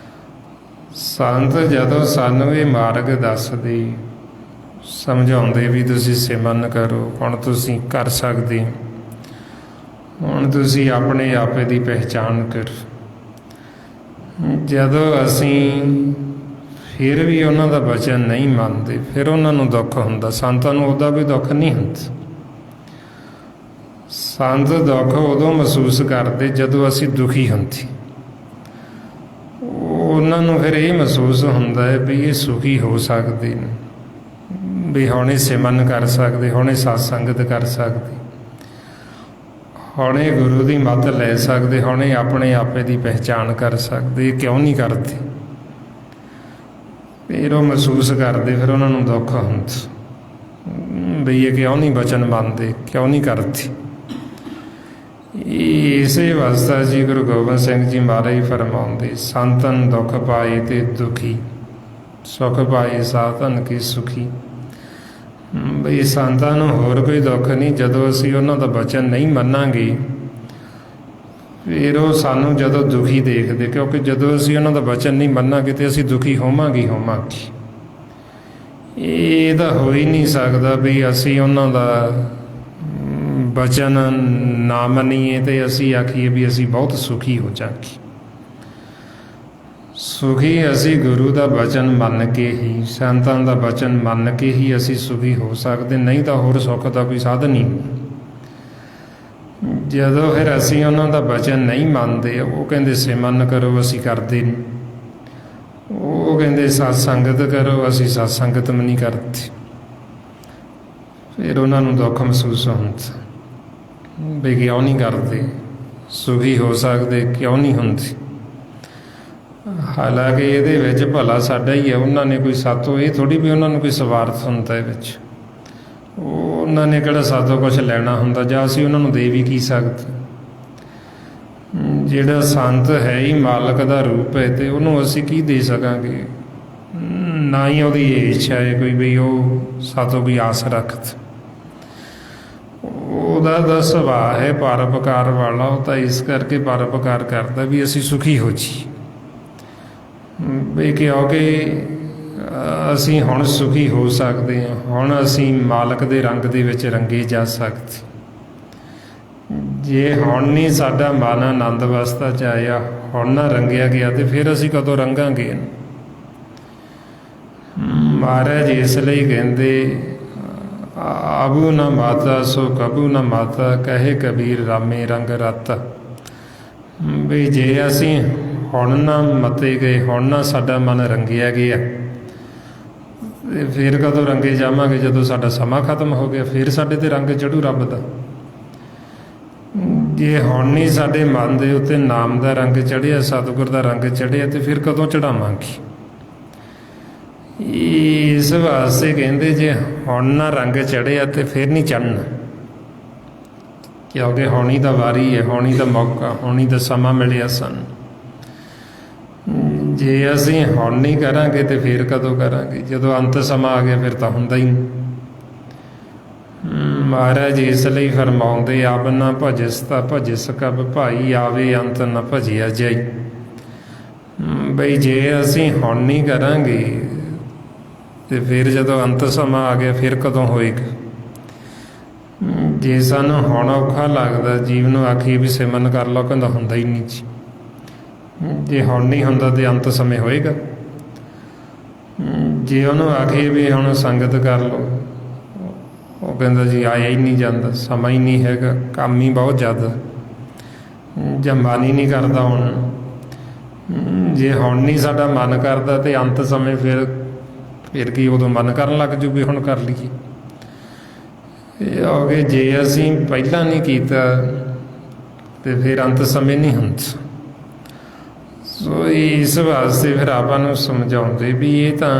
ਸੰਤ ਜਦੋਂ ਸਾਨੂੰ ਇਹ ਮਾਰਗ ਦੱਸਦੇ, ਸਮਝਾਉਂਦੇ ਵੀ ਤੁਸੀਂ ਸਿਮਰਨ ਕਰੋ, ਹੁਣ ਤੁਸੀਂ ਕਰ ਸਕਦੇ, ਹੁਣ ਤੁਸੀਂ ਆਪਣੇ ਆਪੇ ਦੀ ਪਹਿਚਾਣ ਕਰੋ। ਜਦੋਂ ਅਸੀਂ ਫਿਰ ਵੀ ਉਹਨਾਂ ਦਾ ਬਚਨ ਨਹੀਂ ਮੰਨਦੇ, ਫਿਰ ਉਹਨਾਂ ਨੂੰ ਦੁੱਖ ਹੁੰਦਾ। ਸੰਤਾਂ ਨੂੰ ਉਹਦਾ ਵੀ ਦੁੱਖ ਨਹੀਂ ਹੁੰਦਾ। ਸੰਤ ਦੁੱਖ ਉਦੋਂ ਮਹਿਸੂਸ ਕਰਦੇ ਜਦੋਂ ਅਸੀਂ ਦੁਖੀ ਹੁੰਦੇ। ਉਹਨਾਂ ਨੂੰ ਫਿਰ ਇਹ ਮਹਿਸੂਸ ਹੁੰਦਾ ਹੈ ਵੀ ਇਹ ਸੁਖੀ ਹੋ ਸਕਦੇ ਨੇ, ਵੀ ਹੁਣੇ ਸਿਮਰਨ ਕਰ ਸਕਦੇ, ਹੁਣੇ ਸਤ ਸੰਗਤ ਕਰ ਸਕਦੇ, ਹੁਣੇ ਗੁਰੂ ਦੀ ਮੱਤ ਲੈ ਸਕਦੇ, ਹੁਣੇ ਆਪਣੇ ਆਪੇ ਦੀ ਪਹਿਚਾਣ ਕਰ ਸਕਦੇ। ਇਹ ਕਿਉਂ ਨਹੀਂ ਕਰਦੇ? ਫਿਰ ਉਹ ਮਹਿਸੂਸ ਕਰਦੇ, ਫਿਰ ਉਹਨਾਂ ਨੂੰ ਦੁੱਖ ਹੁੰਦਾ ਵੀ ਇਹ ਕਿਉਂ ਨਹੀਂ ਬਚਨ ਮੰਨਦੇ, ਕਿਉਂ ਨਹੀਂ ਕਰਦੇ। ਇਸੇ ਵਾਸਤੇ ਜੀ ਗੁਰੂ ਗੋਬਿੰਦ ਸਿੰਘ ਜੀ ਮਹਾਰਾਜ ਫਰਮਾਉਂਦੇ, ਸੰਤਨ ਦੁੱਖ ਪਾਏ ਤੇ ਦੁਖੀ, ਸੁਖ ਪਾਏ ਸਾਧਨ ਕੀ ਸੁਖੀ। ਬਈ ਸੰਤਾਂ ਨੂੰ ਹੋਰ ਕੋਈ ਦੁੱਖ ਨਹੀਂ। ਜਦੋਂ ਅਸੀਂ ਉਹਨਾਂ ਦਾ ਬਚਨ ਨਹੀਂ ਮੰਨਾਂਗੇ, ਫਿਰ ਉਹ ਸਾਨੂੰ ਜਦੋਂ ਦੁਖੀ ਦੇਖਦੇ, ਕਿਉਂਕਿ ਜਦੋਂ ਅਸੀਂ ਉਹਨਾਂ ਦਾ ਬਚਨ ਨਹੀਂ ਮੰਨਾਂਗੇ ਤੇ ਅਸੀਂ ਦੁਖੀ ਹੋਵਾਂਗੇ। ਇਹ ਤਾਂ ਹੋ ਹੀ ਨਹੀਂ ਸਕਦਾ ਵੀ ਅਸੀਂ ਉਹਨਾਂ ਦਾ ਬਚਨ ਨਾ ਮੰਨੀਏ ਤੇ ਅਸੀਂ ਆਖੀਏ ਵੀ ਅਸੀਂ ਬਹੁਤ ਸੁਖੀ ਹੋ ਜਾਵਾਂਗੇ। ਸੁਖੀ ਅਸੀਂ ਗੁਰੂ ਦਾ ਬਚਨ ਮੰਨ ਕੇ ਹੀ, ਸੰਤਾਂ ਦਾ ਬਚਨ ਮੰਨ ਕੇ ਹੀ ਅਸੀਂ ਸੁਖੀ ਹੋ ਸਕਦੇ, ਨਹੀਂ ਤਾਂ ਹੋਰ ਸੁੱਖ ਦਾ ਕੋਈ ਸਾਧਨ ਨਹੀਂ। ਜਦੋਂ ਫਿਰ ਅਸੀਂ ਉਹਨਾਂ ਦਾ ਬਚਨ ਨਹੀਂ ਮੰਨਦੇ, ਉਹ ਕਹਿੰਦੇ ਸਿਮਰਨ ਕਰੋ, ਅਸੀਂ ਕਰਦੇ ਨਹੀਂ। ਉਹ ਕਹਿੰਦੇ ਸਤ ਸੰਗਤ ਕਰੋ, ਅਸੀਂ ਸਤ ਸੰਗਤ ਵੀ ਨਹੀਂ ਕਰਦੇ। ਫਿਰ ਉਹਨਾਂ ਨੂੰ ਦੁੱਖ ਮਹਿਸੂਸ ਹੁੰਦਾ ਵੀ ਕਿਉਂ ਨਹੀਂ ਕਰਦੇ, ਸੁਖੀ ਹੋ ਸਕਦੇ, ਕਿਉਂ ਨਹੀਂ ਹੁੰਦੇ। ਹਾਲਾਂਕਿ ਇਹਦੇ ਵਿੱਚ ਭਲਾ ਸਾਡਾ ਹੀ ਹੈ। ਉਹਨਾਂ ਨੇ ਕੋਈ ਸਾਤੋਂ, ਇਹ ਥੋੜ੍ਹੀ ਵੀ ਉਹਨਾਂ ਨੂੰ ਕੋਈ ਸਵਾਰਥ ਹੁੰਦਾ ਇਹ ਵਿੱਚ। ਉਹਨਾਂ ਨੇ ਕਿਹੜਾ ਸਾਤੋਂ ਕੁਛ ਲੈਣਾ ਹੁੰਦਾ, ਜਾਂ ਅਸੀਂ ਉਹਨਾਂ ਨੂੰ ਦੇ ਵੀ ਕੀ ਸਕਦੇ। ਜਿਹੜਾ ਸੰਤ ਹੈ ਹੀ ਮਾਲਕ ਦਾ ਰੂਪ ਹੈ, ਤੇ ਉਹਨੂੰ ਅਸੀਂ ਕੀ ਦੇ ਸਕਾਂਗੇ। ਨਾ ਹੀ ਉਹਦੀ ਇਹ ਇੱਛਾ ਹੈ ਕੋਈ ਵੀ ਉਹ ਸਾਤੋਂ ਕੋਈ ਆਸ ਰੱਖਦਾ। ਉਹਦਾ ਤਾਂ ਸੁਭਾਅ ਹੈ ਪਰਉਪਕਾਰ ਵਾਲਾ, ਉਹ ਤਾਂ ਇਸ ਕਰਕੇ ਪਰਉਪਕਾਰ ਕਰਦਾ ਵੀ ਅਸੀਂ ਸੁਖੀ ਹੋ ਜੀ। ਵੀ ਕਿਉਂਕਿ ਅਸੀਂ ਹੁਣ ਸੁਖੀ ਹੋ ਸਕਦੇ ਹਾਂ, ਹੁਣ ਅਸੀਂ ਮਾਲਕ ਦੇ ਰੰਗ ਦੇ ਵਿੱਚ ਰੰਗੇ ਜਾ ਸਕਦੇ। ਜੇ ਹੁਣ ਨਹੀਂ ਸਾਡਾ ਮਨ ਆਨੰਦ ਅਵਸਥਾ 'ਚ ਆਇਆ, ਹੁਣ ਨਾ ਰੰਗਿਆ ਗਿਆ, ਤੇ ਫਿਰ ਅਸੀਂ ਕਦੋਂ ਰੰਗਾਂਗੇ। ਮਹਾਰਾਜ ਇਸ ਲਈ ਕਹਿੰਦੇ, ਆਬੂ ਨਾ ਮਾਤਾ ਸੋ ਕਬੂ ਨਾ ਮਾਤਾ, ਕਹੇ ਕਬੀਰ ਰਾਮੇ ਰੰਗ ਰਤ। ਵੀ ਜੇ ਅਸੀਂ ਹੁਣ ਨਾ ਮਤੇ ਗਏ, ਹੁਣ ਨਾ ਸਾਡਾ ਮਨ ਰੰਗਿਆ ਗਿਆ, ਤੇ ਫਿਰ ਕਦੋਂ ਰੰਗੇ ਜਾਵਾਂਗੇ। ਜਦੋਂ ਸਾਡਾ ਸਮਾਂ ਖਤਮ ਹੋ ਗਿਆ, ਫਿਰ ਸਾਡੇ ਤੇ ਰੰਗ ਚੜੂ ਰੱਬ ਦਾ। ਜੇ ਹੁਣ ਨਹੀਂ ਸਾਡੇ ਮਨ ਦੇ ਉੱਤੇ ਨਾਮ ਦਾ ਰੰਗ ਚੜ੍ਹਿਆ, ਸਤਿਗੁਰ ਦਾ ਰੰਗ ਚੜ੍ਹਿਆ, ਤੇ ਫਿਰ ਕਦੋਂ ਚੜਾਵਾਂਗੇ। ਇਸ ਵਾਸਤੇ ਕਹਿੰਦੇ ਜੇ ਹੁਣ ਨਾ ਰੰਗ ਚੜ੍ਹਿਆ ਤੇ ਫਿਰ ਨਹੀਂ ਚੜ੍ਹਨਾ, ਕਿਉਂਕਿ ਹੋਣੀ ਤਾਂ ਵਾਰੀ ਹੈ, ਹੋਣੀ ਤਾਂ ਮੌਕਾ, ਹੋਣੀ ਤਾਂ ਸਮਾਂ ਮਿਲਿਆ ਸਾਨੂੰ। ਜੇ ਅਸੀਂ ਹੁਣ ਨਹੀਂ ਕਰਾਂਗੇ ਤੇ ਫਿਰ ਕਦੋਂ ਕਰਾਂਗੇ। ਜਦੋਂ ਅੰਤ ਸਮਾਂ ਆ ਗਿਆ ਫਿਰ ਤਾਂ ਹੁੰਦਾ ਹੀ ਨਹੀਂ। ਮਹਾਰਾਜ ਇਸ ਲਈ ਫਰਮਾਉਂਦੇ, ਆਪ ਨਾ ਭਜਿਸ ਤਾਂ ਭਜਿਸ ਕਬ ਭਾਈ, ਆਵੇ ਅੰਤ ਨਾ ਭਜਿਆ ਜਾਈ। ਬਈ ਜੇ ਅਸੀਂ ਹੁਣ ਨਹੀਂ ਕਰਾਂਗੇ ਤੇ ਫਿਰ ਜਦੋਂ ਅੰਤ ਸਮਾਂ ਆ ਗਿਆ ਫਿਰ ਕਦੋਂ ਹੋਏਗਾ। ਜੇ ਸਾਨੂੰ ਹੁਣ ਔਖਾ ਲੱਗਦਾ, ਜੀਵ ਨੂੰ ਆਖੀਏ ਵੀ ਸਿਮਰਨ ਕਰ ਲਓ, ਕਹਿੰਦਾ ਹੁੰਦਾ ਹੀ ਨਹੀਂ ਜੀ। ਜੇ ਹੁਣ ਨਹੀਂ ਹੁੰਦਾ ਤੇ ਅੰਤ ਸਮੇਂ ਹੋਏਗਾ। ਜੇ ਉਹਨੂੰ ਆਖੀਏ ਵੀ ਹੁਣ ਸੰਗਤ ਕਰ ਲਓ, ਉਹ ਕਹਿੰਦਾ ਜੀ ਆਇਆ ਹੀ ਨਹੀਂ ਜਾਂਦਾ, ਸਮਾਂ ਹੀ ਨਹੀਂ ਹੈਗਾ, ਕੰਮ ਹੀ ਬਹੁਤ ਜ਼ਿਆਦਾ, ਜਾਂ ਮਨ ਹੀ ਨਹੀਂ ਕਰਦਾ ਹੁਣ। ਜੇ ਹੁਣ ਨਹੀਂ ਸਾਡਾ ਮਨ ਕਰਦਾ ਤੇ ਅੰਤ ਸਮੇਂ ਫਿਰ ਕੀ ਉਦੋਂ ਮਨ ਕਰਨ ਲੱਗ ਜੂ ਵੀ ਹੁਣ ਕਰ ਲਈਏ। ਇਹ ਹੋ ਗਏ ਜੇ ਅਸੀਂ ਪਹਿਲਾਂ ਨਹੀਂ ਕੀਤਾ ਤੇ ਫਿਰ ਅੰਤ ਸਮੇਂ ਨਹੀਂ ਹੁੰਦਾ। ਸੋ ਇਸ ਵਾਸਤੇ ਫਿਰ ਆਪਾਂ ਨੂੰ ਸਮਝਾਉਂਦੇ ਵੀ ਇਹ ਤਾਂ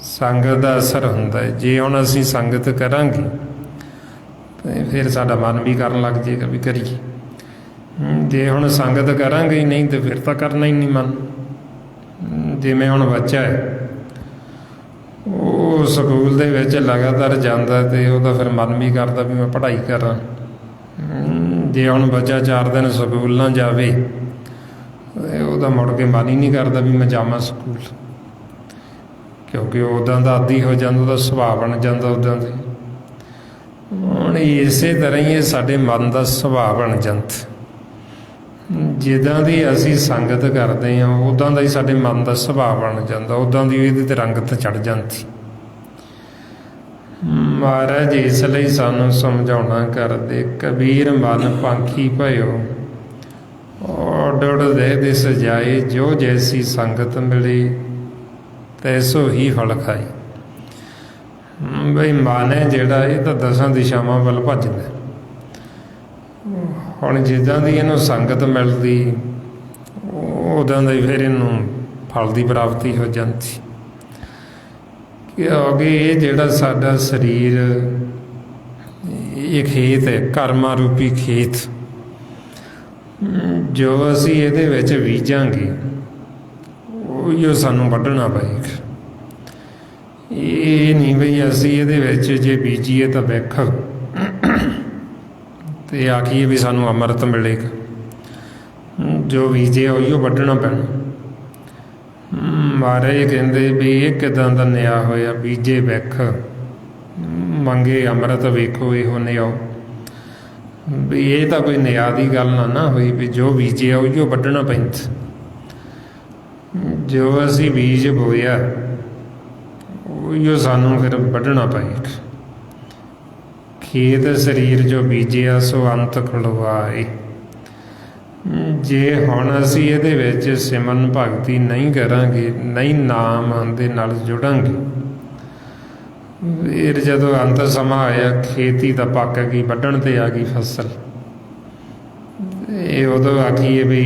ਸੰਗਤ ਦਾ ਅਸਰ ਹੁੰਦਾ ਹੈ। ਜੇ ਹੁਣ ਅਸੀਂ ਸੰਗਤ ਕਰਾਂਗੇ ਤੇ ਫਿਰ ਸਾਡਾ ਮਨ ਵੀ ਕਰਨ ਲੱਗ ਜਾਏਗਾ ਵੀ ਕਰੀਏ। ਜੇ ਹੁਣ ਸੰਗਤ ਕਰਾਂਗੇ ਹੀ ਨਹੀਂ ਤੇ ਫਿਰ ਤਾਂ ਕਰਨਾ ਹੀ ਨਹੀਂ ਮਨ। ਜਿਵੇਂ ਹੁਣ ਬੱਚਾ ਹੈ, ਉਹ ਸਕੂਲ ਦੇ ਵਿੱਚ ਲਗਾਤਾਰ ਜਾਂਦਾ ਤੇ ਉਹਦਾ ਫਿਰ ਮਨ ਵੀ ਕਰਦਾ ਵੀ ਮੈਂ ਪੜ੍ਹਾਈ ਕਰਾਂ। ਜੇ ਹੁਣ ਬੱਚਾ 4 ਦਿਨ ਸਕੂਲ ਨਾ ਜਾਵੇ, ਉਹਦਾ ਮੁੜ ਕੇ ਮਨ ਹੀ ਨਹੀਂ ਕਰਦਾ ਵੀ ਮੈਂ ਜਾਵਾਂ ਸਕੂਲ, ਕਿਉਂਕਿ ਉੱਦਾਂ ਦਾ ਆਦੀ ਹੋ ਜਾਂਦਾ, ਉਹਦਾ ਸੁਭਾਅ ਬਣ ਜਾਂਦਾ ਉੱਦਾਂ ਦੇ। ਹੁਣ ਇਸੇ ਤਰ੍ਹਾਂ ਹੀ ਇਹ ਸਾਡੇ ਮਨ ਦਾ ਸੁਭਾਅ ਬਣ ਜਾਂਦਾ। ਜਿੱਦਾਂ ਦੀ ਅਸੀਂ ਸੰਗਤ ਕਰਦੇ ਹਾਂ ਉੱਦਾਂ ਦਾ ਹੀ ਸਾਡੇ ਮਨ ਦਾ ਸੁਭਾਅ ਬਣ ਜਾਂਦਾ, ਉੱਦਾਂ ਦੀ ਇਹਦੇ 'ਤੇ ਰੰਗਤ ਚੜ੍ਹ ਜਾਂਦੀ। ਮਹਾਰਾਜ ਇਸ ਲਈ ਸਾਨੂੰ ਸਮਝਾਉਣਾ ਕਰਦੇ, ਕਬੀਰ ਮਨ ਪਾਖੀ ਭਇਓ, ਉੱਡ ਦੇਹ ਦੇ ਸਜਾਏ, ਜੋ ਜੈਸੀ ਸੰਗਤ ਮਿਲੀ ਤੈਸੋ ਹੀ ਫਲ ਖਾਈ। ਬਈ ਮਨ ਹੈ ਜਿਹੜਾ, ਇਹ ਤਾਂ 10 ਦਿਸ਼ਾਵਾਂ ਵੱਲ ਭੱਜਦਾ। ਹੁਣ ਜਿੱਦਾਂ ਦੀ ਇਹਨੂੰ ਸੰਗਤ ਮਿਲਦੀ ਉੱਦਾਂ ਦਾ ਹੀ ਫਿਰ ਇਹਨੂੰ ਫਲ ਦੀ ਪ੍ਰਾਪਤੀ ਹੋ ਜਾਂਦੀ। ਕਿਉਂਕਿ ਇਹ ਜਿਹੜਾ ਸਾਡਾ ਸਰੀਰ, ਇਹ ਖੇਤ ਹੈ, ਕਰਮਾਂ ਰੂਪੀ ਖੇਤ। ਜੋ ਅਸੀਂ ਇਹਦੇ ਵਿੱਚ ਬੀਜਾਂਗੇ ਉਹੀ ਸਾਨੂੰ ਵੱਢਣਾ ਪਏਗਾ। ਇਹ ਨਹੀਂ ਬਈ ਅਸੀਂ ਇਹਦੇ ਵਿੱਚ ਜੇ ਬੀਜੀਏ ਤਾਂ ਵਿਖ ਤੇ ਆਖੀਏ ਵੀ ਸਾਨੂੰ ਅੰਮ੍ਰਿਤ ਮਿਲੇਗਾ। ਜੋ ਬੀਜਿਆ ਉਹੀਓ ਵੱਢਣਾ ਪੈਣਾ। ਮਹਾਰਾਜ ਕਹਿੰਦੇ ਵੀ ਇਹ ਕਿੱਦਾਂ ਦਾ ਨਿਆਂ ਹੋਇਆ, ਬੀਜੇ ਵਿਖ ਮੰਗੇ ਅੰਮ੍ਰਿਤ, ਵੇਖੋ ਇਹੋ ਨਿਆਓ। ਵੀ ਇਹ ਤਾਂ ਕੋਈ ਨਿਆਂ ਦੀ ਗੱਲ ਨਾ ਹੋਈ ਵੀ ਜੋ ਬੀਜਿਆ ਉਹੀਓ ਵੱਢਣਾ ਪੈਂਦਾ। ਜੋ ਅਸੀਂ ਬੀਜ ਬੋਇਆ ਉਹੀਓ ਸਾਨੂੰ ਫਿਰ ਵੱਢਣਾ ਪਏਗਾ। ਖੇਤ ਸਰੀਰ ਜੋ ਬੀਜਿਆ ਸੋ ਅੰਤ ਖੁਲਵਾਏ। ਜੇ ਹੁਣ ਅਸੀਂ ਇਹਦੇ ਵਿੱਚ ਸਿਮਰਨ ਭਗਤੀ ਨਹੀਂ ਕਰਾਂਗੇ, ਨਹੀਂ ਨਾਮ ਦੇ ਨਾਲ ਜੁੜਾਂਗੇ, ਫਿਰ ਜਦੋਂ ਅੰਤ ਸਮਾਂ ਆਇਆ, ਖੇਤੀ ਤਾਂ ਪੱਕ ਗਈ, ਵੱਢਣ 'ਤੇ ਆ ਗਈ ਫਸਲ, ਇਹ ਉਦੋਂ ਆਖੀਏ ਵੀ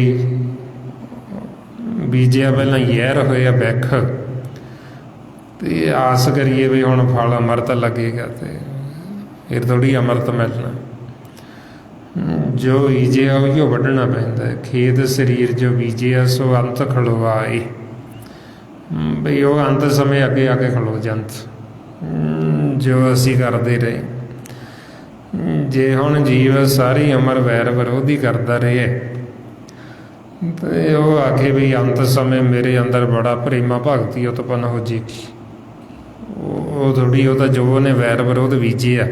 ਬੀਜਿਆ ਪਹਿਲਾਂ ਜ਼ਹਿਰ ਹੋਇਆ ਵਿਖ, ਤੇ ਆਸ ਕਰੀਏ ਵੀ ਹੁਣ ਫਲ ਅੰਮ੍ਰਿਤ ਲੱਗੇਗਾ ਤੇ ਫਿਰ ਥੋੜ੍ਹੀ ਅੰਮ੍ਰਿਤ ਮਿਲਣਾ। ਜੋ ਬੀਜਿਆ ਉਹੀਓ ਵੱਢਣਾ ਪੈਂਦਾ। ਖੇਤ ਸਰੀਰ ਜੋ ਬੀਜਿਆ ਸੋ ਅੰਤ ਖਲਵਾਏ। ਬਈ ਉਹ ਅੰਤ ਸਮੇਂ ਅੱਗੇ ਆ ਕੇ ਖਲੋ ਜਾਂਦਾ ਜੋ ਅਸੀਂ ਕਰਦੇ ਰਹੇ। ਜੇ ਹੁਣ ਜੀਵ ਸਾਰੀ ਉਮਰ ਵੈਰ ਵਿਰੋਧੀ ਕਰਦਾ ਰਹੇ ਤੇ ਉਹ ਆਖੇ ਵੀ ਅੰਤ ਸਮੇਂ ਮੇਰੇ ਅੰਦਰ ਬੜਾ ਪ੍ਰੇਮਾ ਭਗਤੀ ਉਤਪੰਨ ਹੋ ਜਾਏਗੀ। ਉਹ ਥੋੜ੍ਹੀ, ਉਹ ਤਾਂ ਜੋ ਉਹਨੇ ਵੈਰ ਵਿਰੋਧ ਬੀਜਿਆ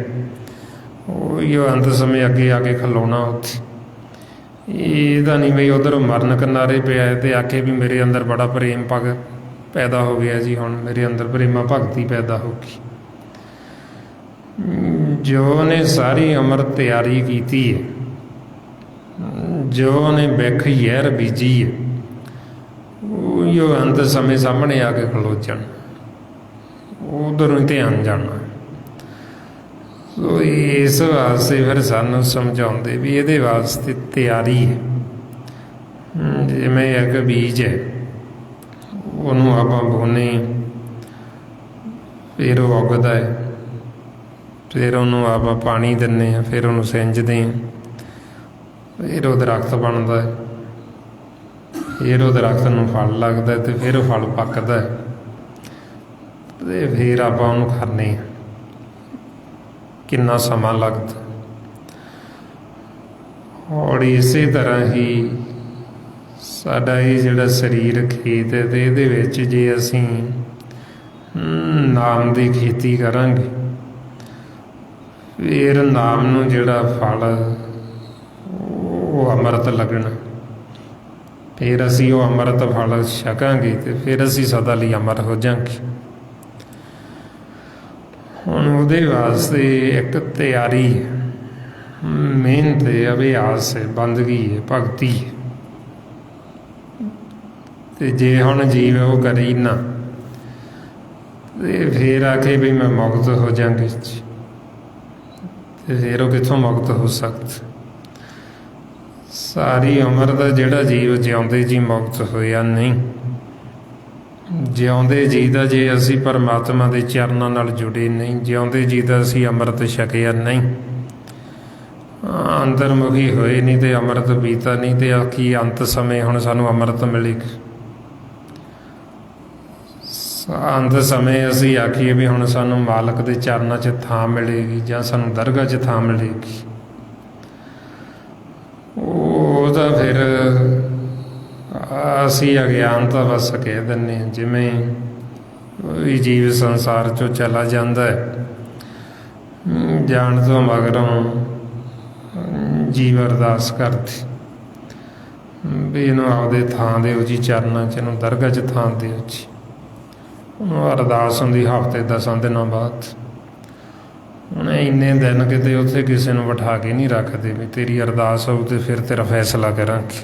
ਉਹੀ ਉਹ ਅੰਤ ਸਮੇਂ ਅੱਗੇ ਆ ਕੇ ਖਲੋਣਾ ਉੱਥੇ। ਇਹ ਤਾਂ ਨਹੀਂ ਬਈ ਉੱਧਰ ਮਰਨ ਕਿਨਾਰੇ ਪਿਆ ਤੇ ਆਖੇ ਵੀ ਮੇਰੇ ਅੰਦਰ ਬੜਾ ਪ੍ਰੇਮ ਪੈਦਾ ਹੋ ਗਿਆ ਜੀ, ਹੁਣ ਮੇਰੇ ਅੰਦਰ ਪ੍ਰੇਮਾ ਭਗਤੀ ਪੈਦਾ ਹੋ ਗਈ। ਜੋ ਉਹਨੇ ਸਾਰੀ ਉਮਰ ਤਿਆਰੀ ਕੀਤੀ ਹੈ, ਜੋ ਉਹਨੇ ਵਿਖ ਜ਼ਹਿਰ ਬੀਜੀ ਹੈ, ਉਹੀ ਉਹ ਅੰਤ ਸਮੇਂ ਸਾਹਮਣੇ ਆ ਕੇ ਖਲੋ ਜਾਣ, ਉਧਰੋਂ ਹੀ ਧਿਆਨ ਜਾਣਾ। ਸੋ ਇਸ ਵਾਸਤੇ ਫਿਰ ਸਾਨੂੰ ਸਮਝਾਉਂਦੇ ਵੀ ਇਹਦੇ ਵਾਸਤੇ ਤਿਆਰੀ ਹੈ। ਜਿਵੇਂ ਇੱਕ ਬੀਜ ਹੈ, ਉਹਨੂੰ ਆਪਾਂ ਬੋਨੇ, ਫਿਰ ਉਹ ਉੱਗਦਾ ਹੈ, ਫਿਰ ਉਹਨੂੰ ਆਪਾਂ ਪਾਣੀ ਦਿੰਦੇ ਹਾਂ, ਫਿਰ ਉਹਨੂੰ ਸਿੰਜਦੇ ਹਾਂ, ਫਿਰ ਉਹ ਦਰਖਤ ਬਣਦਾ ਹੈ, ਫਿਰ ਉਹ ਦਰਖਤ ਨੂੰ ਫਲ ਲੱਗਦਾ ਤੇ ਫਿਰ ਉਹ ਫਲ ਪੱਕਦਾ ਤੇ ਫਿਰ ਆਪਾਂ ਉਹਨੂੰ ਖਾਂਦੇ ਹਾਂ। ਕਿੰਨਾ ਸਮਾਂ ਲੱਗਦਾ। ਔਰ ਇਸੇ ਤਰ੍ਹਾਂ ਹੀ ਸਾਡਾ ਇਹ ਜਿਹੜਾ ਸਰੀਰ ਖੇਤ ਹੈ ਤੇ ਇਹਦੇ ਵਿੱਚ ਜੇ ਅਸੀਂ ਨਾਮ ਦੀ ਖੇਤੀ ਕਰਾਂਗੇ, ਫਿਰ ਨਾਮ ਨੂੰ ਜਿਹੜਾ ਫਲ ਉਹ ਅੰਮ੍ਰਿਤ ਲੱਗਣਾ। ਫਿਰ ਅਸੀਂ ਉਹ ਅੰਮ੍ਰਿਤ ਫਲ ਛਕਾਂਗੇ ਅਤੇ ਫਿਰ ਅਸੀਂ ਸਦਾ ਲਈ ਅਮਰ ਹੋ ਜਾਵਾਂਗੇ। ਹੁਣ ਉਹਦੇ ਵਾਸਤੇ ਇੱਕ ਤਿਆਰੀ ਹੈ, ਮਿਹਨਤ ਹੈ, ਅਭਿਆਸ ਹੈ, ਬੰਦਗੀ ਹੈ, ਭਗਤੀ ਹੈ। ਅਤੇ ਜੇ ਹੁਣ ਜੀਵ ਉਹ ਕਰੀ ਨਾ ਅਤੇ ਫਿਰ ਆਖੇ ਵੀ ਮੈਂ ਮੁਕਤ ਹੋ ਜਾਵਾਂਗੀ, ਅਤੇ ਫਿਰ ਉਹ ਕਿੱਥੋਂ ਮੁਕਤ ਹੋ ਸਕਦਾ। ਸਾਰੀ ਉਮਰ ਦਾ ਜਿਹੜਾ ਜੀਵ ਜਿਉਂਦੇ ਜੀ ਮੁਕਤ ਹੋਇਆ ਨਹੀਂ, ਜਿਉਂਦੇ ਜੀ ਦਾ ਜੇ ਅਸੀਂ ਪਰਮਾਤਮਾ ਦੇ ਚਰਨਾਂ ਨਾਲ ਜੁੜੇ ਨਹੀਂ, ਜਿਉਂਦੇ ਜੀ ਦਾ ਅਸੀਂ ਅੰਮ੍ਰਿਤ ਛਕਿਆ ਨਹੀਂ, ਅੰਤਰਮੁਖੀ ਹੋਏ ਨਹੀਂ ਅਤੇ ਅੰਮ੍ਰਿਤ ਪੀਤਾ ਨਹੀਂ, ਅਤੇ ਆਖੀ ਅੰਤ ਸਮੇਂ ਹੁਣ ਸਾਨੂੰ ਅੰਮ੍ਰਿਤ ਮਿਲੇਗਾ। ਅੰਤ ਸਮੇਂ ਅਸੀਂ ਆਖੀਏ ਵੀ ਹੁਣ ਸਾਨੂੰ ਮਾਲਕ ਦੇ ਚਰਨਾਂ 'ਚ ਥਾਂ ਮਿਲੇਗੀ ਜਾਂ ਸਾਨੂੰ ਦਰਗਾਹ 'ਚ ਥਾਂ ਮਿਲੇਗੀ, ਉਹ ਤਾਂ ਫਿਰ ਅਸੀਂ ਅਗਿਆਨਤਾ ਬਸ ਕਹਿ ਦਿੰਦੇ ਹਾਂ। ਜਿਵੇਂ ਕੋਈ ਜੀਵ ਸੰਸਾਰ 'ਚੋਂ ਚਲਾ ਜਾਂਦਾ ਹੈ, ਜਾਣ ਤੋਂ ਮਗਰੋਂ ਜੀਵ ਅਰਦਾਸ ਕਰਦੀ ਵੀ ਇਹਨੂੰ ਆਪਦੇ ਥਾਂ ਦਿਓ ਜੀ ਚਰਨਾਂ 'ਚ, ਇਹਨੂੰ ਦਰਗਾਹ 'ਚ ਥਾਂ ਦਿਓ ਜੀ। ਉਹਨੂੰ ਅਰਦਾਸ ਹੁੰਦੀ ਹਫ਼ਤੇ 10 ਦਿਨਾਂ ਬਾਅਦ। ਹੁਣ ਇੰਨੇ ਦਿਨ ਕਿਤੇ ਉੱਥੇ ਕਿਸੇ ਨੂੰ ਬਿਠਾ ਕੇ ਨਹੀਂ ਰੱਖਦੇ ਵੀ ਤੇਰੀ ਅਰਦਾਸ ਹੋਊ ਅਤੇ ਫਿਰ ਤੇਰਾ ਫੈਸਲਾ ਕਰਾਂਗੇ।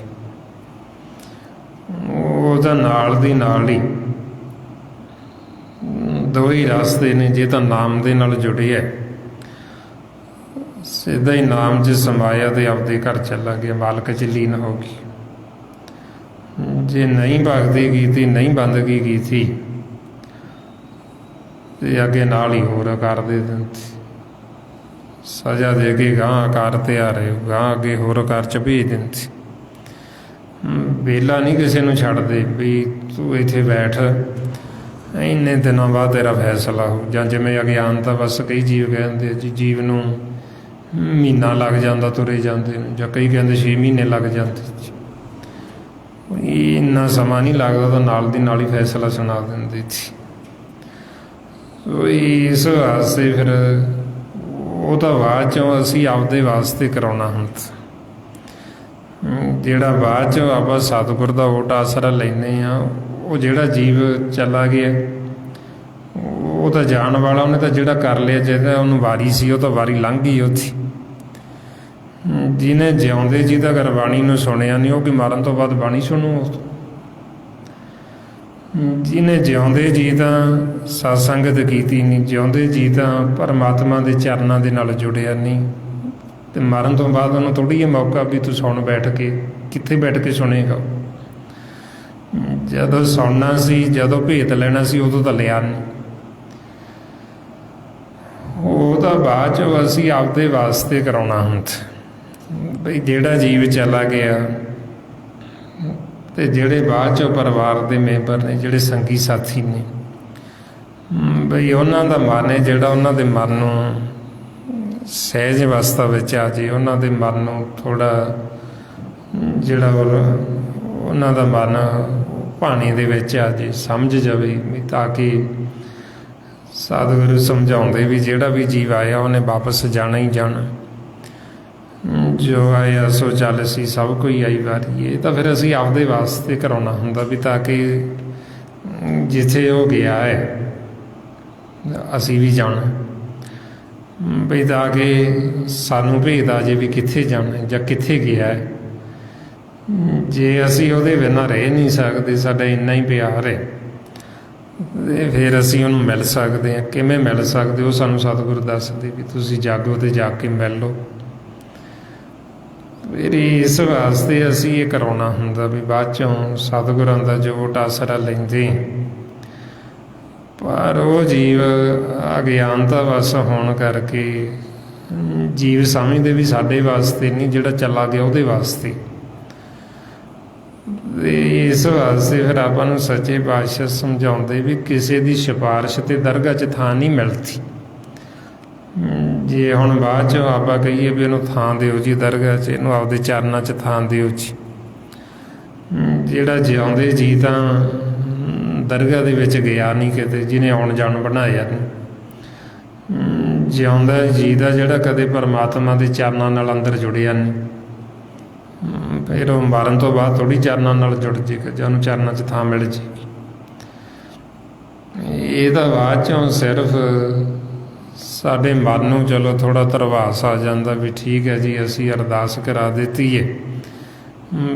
ਉਹ ਤਾਂ ਨਾਲ ਦੀ ਨਾਲ ਹੀ ਦੋ ਹੀ ਰਸਤੇ ਨੇ। ਜੇ ਤਾਂ ਨਾਮ ਦੇ ਨਾਲ ਜੁੜਿਆ, ਸਿੱਧਾ ਹੀ ਨਾਮ 'ਚ ਸਮਾਇਆ ਅਤੇ ਆਪਦੇ ਘਰ ਚਲਾ ਗਿਆ, ਮਾਲਕ 'ਚ ਲੀਨ ਹੋ ਗਈ। ਜੇ ਨਹੀਂ ਭਗਤੀ ਕੀਤੀ, ਨਹੀਂ ਬੰਦਗੀ ਕੀਤੀ, ਅਤੇ ਅੱਗੇ ਨਾਲ ਹੀ ਹੋਰ ਆਕਾਰ ਦੇ ਦਿੰਦੇ, ਸਜ਼ਾ ਦੇ ਕੇ ਗਾਂਹ ਆਕਾਰ ਤਿਆਰ ਹੈ, ਗਾਂਹ ਅੱਗੇ ਹੋਰ ਆਕਾਰ 'ਚ ਭੇਜ ਦਿੰਦੇ। ਵਿਹਲਾ ਨਹੀਂ ਕਿਸੇ ਨੂੰ ਛੱਡਦੇ ਵੀ ਤੂੰ ਇੱਥੇ ਬੈਠ, ਇੰਨੇ ਦਿਨਾਂ ਬਾਅਦ ਤੇਰਾ ਫੈਸਲਾ ਹੋ। ਜਾਂ ਜਿਵੇਂ ਅਗਿਆਨਤਾ ਬਸ ਕਈ ਜੀਵ ਕਹਿੰਦੇ ਜੀ, ਜੀਵ ਨੂੰ ਮਹੀਨਾ ਲੱਗ ਜਾਂਦਾ ਤੁਰੇ ਜਾਂਦੇ ਨੂੰ, ਜਾਂ ਕਈ ਕਹਿੰਦੇ 6 ਮਹੀਨੇ ਲੱਗ ਜਾਂਦੇ। ਇੰਨਾ ਸਮਾਂ ਨਹੀਂ ਲੱਗਦਾ, ਤਾਂ ਨਾਲ ਦੀ ਨਾਲ ਹੀ ਫੈਸਲਾ ਸੁਣਾ ਦਿੰਦੇ ਸੀ। ਇਸ ਵਾਸਤੇ ਫਿਰ ਉਹ ਤਾਂ ਬਾਅਦ 'ਚੋਂ ਅਸੀਂ ਆਪਦੇ ਵਾਸਤੇ ਕਰਾਉਣਾ ਹੁੰਦਾ। ਜਿਹੜਾ ਬਾਅਦ 'ਚੋਂ ਆਪਾਂ ਸਤਿਗੁਰ ਦਾ ਓਟ ਆਸਰਾ ਲੈਂਦੇ ਹਾਂ, ਉਹ ਜਿਹੜਾ ਜੀਵ ਚਲਾ ਗਿਆ ਉਹ ਤਾਂ ਜਾਣ ਵਾਲਾ, ਉਹਨੇ ਤਾਂ ਜਿਹੜਾ ਕਰ ਲਿਆ, ਜਿਹੜਾ ਉਹਨੂੰ ਵਾਰੀ ਸੀ ਉਹ ਤਾਂ ਵਾਰੀ ਲੰਘ ਗਈ ਉੱਥੇ। ਜਿਹਨੇ ਜਿਉਂਦੇ ਜੀ ਦਾ ਅਗਰ ਬਾਣੀ ਨੂੰ ਸੁਣਿਆ ਨਹੀਂ, ਉਹ ਕਿ ਮਰਨ ਤੋਂ ਬਾਅਦ ਬਾਣੀ ਸੁਣੂ। ਜਿਹਨੇ ਜਿਉਂਦੇ ਜੀ ਤਾਂ ਸਤਸੰਗਤ ਕੀਤੀ ਨਹੀਂ, ਜਿਉਂਦੇ ਜੀ ਤਾਂ ਪਰਮਾਤਮਾ ਦੇ ਚਰਨਾਂ ਦੇ ਨਾਲ ਜੁੜਿਆ ਨਹੀਂ, ਅਤੇ ਮਰਨ ਤੋਂ ਬਾਅਦ ਉਹਨੂੰ ਥੋੜ੍ਹੀ ਜਿਹੀ ਮੌਕਾ ਵੀ ਤੂੰ ਸੁਣ ਬੈਠ ਕੇ, ਕਿੱਥੇ ਬੈਠ ਕੇ ਸੁਣੇਗਾ। ਜਦੋਂ ਸੁਣਨਾ ਸੀ, ਜਦੋਂ ਭੇਤ ਲੈਣਾ ਸੀ, ਉਦੋਂ ਤਾਂ ਲਿਆ ਨਹੀਂ। ਉਹ ਤਾਂ ਬਾਅਦ 'ਚੋਂ ਅਸੀਂ ਆਪਦੇ ਵਾਸਤੇ ਕਰਾਉਣਾ ਹੁੰਦਾ ਬਈ ਜਿਹੜਾ ਜੀਵ ਚਲਾ ਗਿਆ, ਅਤੇ ਜਿਹੜੇ ਬਾਅਦ 'ਚੋਂ ਪਰਿਵਾਰ ਦੇ ਮੈਂਬਰ ਨੇ, ਜਿਹੜੇ ਸੰਗੀ ਸਾਥੀ ਨੇ, ਬਈ ਉਹਨਾਂ ਦਾ ਮਨ ਹੈ ਜਿਹੜਾ ਉਹਨਾਂ ਦੇ ਮਨ ਨੂੰ ਸਹਿਜ ਅਵਸਥਾ ਵਿੱਚ ਆ ਜੇ, ਉਹਨਾਂ ਦੇ ਮਨ ਨੂੰ ਥੋੜ੍ਹਾ ਜਿਹੜਾ ਉਹਨਾਂ ਦਾ ਮਨ ਪਾਣੀ ਦੇ ਵਿੱਚ ਆ ਜੇ, ਸਮਝ ਜਾਵੇ ਵੀ, ਤਾਂ ਕਿ ਸਤਿਗੁਰੂ ਸਮਝਾਉਂਦੇ ਵੀ ਜਿਹੜਾ ਵੀ ਜੀਵ ਆਇਆ ਉਹਨੇ ਵਾਪਸ ਜਾਣਾ ਹੀ ਜਾਣਾ। ਜੋ ਆਇਆ ਸੋ ਚੱਲ ਸੀ, ਸਭ ਕੋਈ ਆਈ ਵਾਰੀ। ਇਹ ਤਾਂ ਫਿਰ ਅਸੀਂ ਆਪਦੇ ਵਾਸਤੇ ਕਰਾਉਣਾ ਹੁੰਦਾ ਵੀ, ਤਾਂ ਕਿ ਜਿੱਥੇ ਉਹ ਗਿਆ ਹੈ ਅਸੀਂ ਵੀ ਜਾਣਾ, ਵੀ ਤਾਂ ਕਿ ਸਾਨੂੰ ਭੇਦ ਆ ਜੇ ਵੀ ਕਿੱਥੇ ਜਾਣਾ ਜਾਂ ਕਿੱਥੇ ਗਿਆ ਹੈ। ਜੇ ਅਸੀਂ ਉਹਦੇ ਬਿਨਾਂ ਰਹਿ ਨਹੀਂ ਸਕਦੇ, ਸਾਡਾ ਇੰਨਾ ਹੀ ਪਿਆਰ ਹੈ, ਅਤੇ ਫਿਰ ਅਸੀਂ ਉਹਨੂੰ ਮਿਲ ਸਕਦੇ ਹਾਂ। ਕਿਵੇਂ ਮਿਲ ਸਕਦੇ, ਉਹ ਸਾਨੂੰ ਸਤਿਗੁਰੂ ਦੱਸਦੇ ਵੀ ਤੁਸੀਂ ਜਾਗੋ ਅਤੇ ਜਾ ਕੇ ਮਿਲ ਲਓ। ਫਿਰ ਇਸ ਵਾਸਤੇ ਅਸੀਂ ਇਹ ਕਰਾਉਣਾ ਹੁੰਦਾ ਵੀ ਬਾਅਦ 'ਚੋਂ ਸਤਿਗੁਰਾਂ ਦਾ ਜੋ ਓਟ ਆਸਰਾ ਲੈਂਦੇ, ਪਰ ਉਹ ਜੀਵ ਅਗਿਆਨਤਾ ਵਸ ਹੋਣ ਕਰਕੇ ਜੀਵ ਸਮਝਦੇ ਵੀ ਸਾਡੇ ਵਾਸਤੇ ਨਹੀਂ, ਜਿਹੜਾ ਚਲਾ ਗਿਆ ਉਹਦੇ ਵਾਸਤੇ। ਇਸ ਵਾਸਤੇ ਫਿਰ ਆਪਾਂ ਨੂੰ ਸੱਚੇ ਪਾਤਸ਼ਾਹ ਸਮਝਾਉਂਦੇ ਵੀ ਕਿਸੇ ਦੀ ਸਿਫਾਰਿਸ਼ 'ਤੇ ਦਰਗਾਹ 'ਚ ਥਾਂ ਨਹੀਂ ਮਿਲਦੀ। ਜੇ ਹੁਣ ਬਾਅਦ 'ਚੋਂ ਆਪਾਂ ਕਹੀਏ ਵੀ ਇਹਨੂੰ ਥਾਂ ਦਿਓ ਜੀ ਦਰਗਾਹ 'ਚ, ਇਹਨੂੰ ਆਪਦੇ ਚਰਨਾਂ 'ਚ ਥਾਂ ਦਿਓ ਜੀ, ਜਿਹੜਾ ਜਿਉਂਦੇ ਜੀ ਤਾਂ ਦਰਗਾਹ ਦੇ ਵਿੱਚ ਗਿਆ ਨਹੀਂ ਕਿਤੇ, ਜਿਹਨੇ ਆਉਣ ਜਾਣ ਬਣਾਇਆ ਨਹੀਂ। ਜਿਉਂਦਾ ਜੀ ਦਾ ਜਿਹੜਾ ਕਦੇ ਪਰਮਾਤਮਾ ਦੇ ਚਰਨਾਂ ਨਾਲ ਅੰਦਰ ਜੁੜਿਆ ਨਹੀਂ, ਫਿਰ ਉਹ ਮਰਨ ਤੋਂ ਬਾਅਦ ਥੋੜ੍ਹੀ ਚਰਨਾਂ ਨਾਲ ਜੁੜ ਜੇਗਾ ਜਾਂ ਉਹਨੂੰ ਚਰਨਾਂ 'ਚ ਥਾਂ ਮਿਲ ਜੇਗੀ। ਇਹ ਤਾਂ ਬਾਅਦ 'ਚੋਂ ਸਿਰਫ ਸਾਡੇ ਮਨ ਨੂੰ ਚਲੋ ਥੋੜ੍ਹਾ ਧਰਵਾਸ ਆ ਜਾਂਦਾ ਵੀ ਠੀਕ ਹੈ ਜੀ, ਅਸੀਂ ਅਰਦਾਸ ਕਰਾ ਦਿੱਤੀ ਹੈ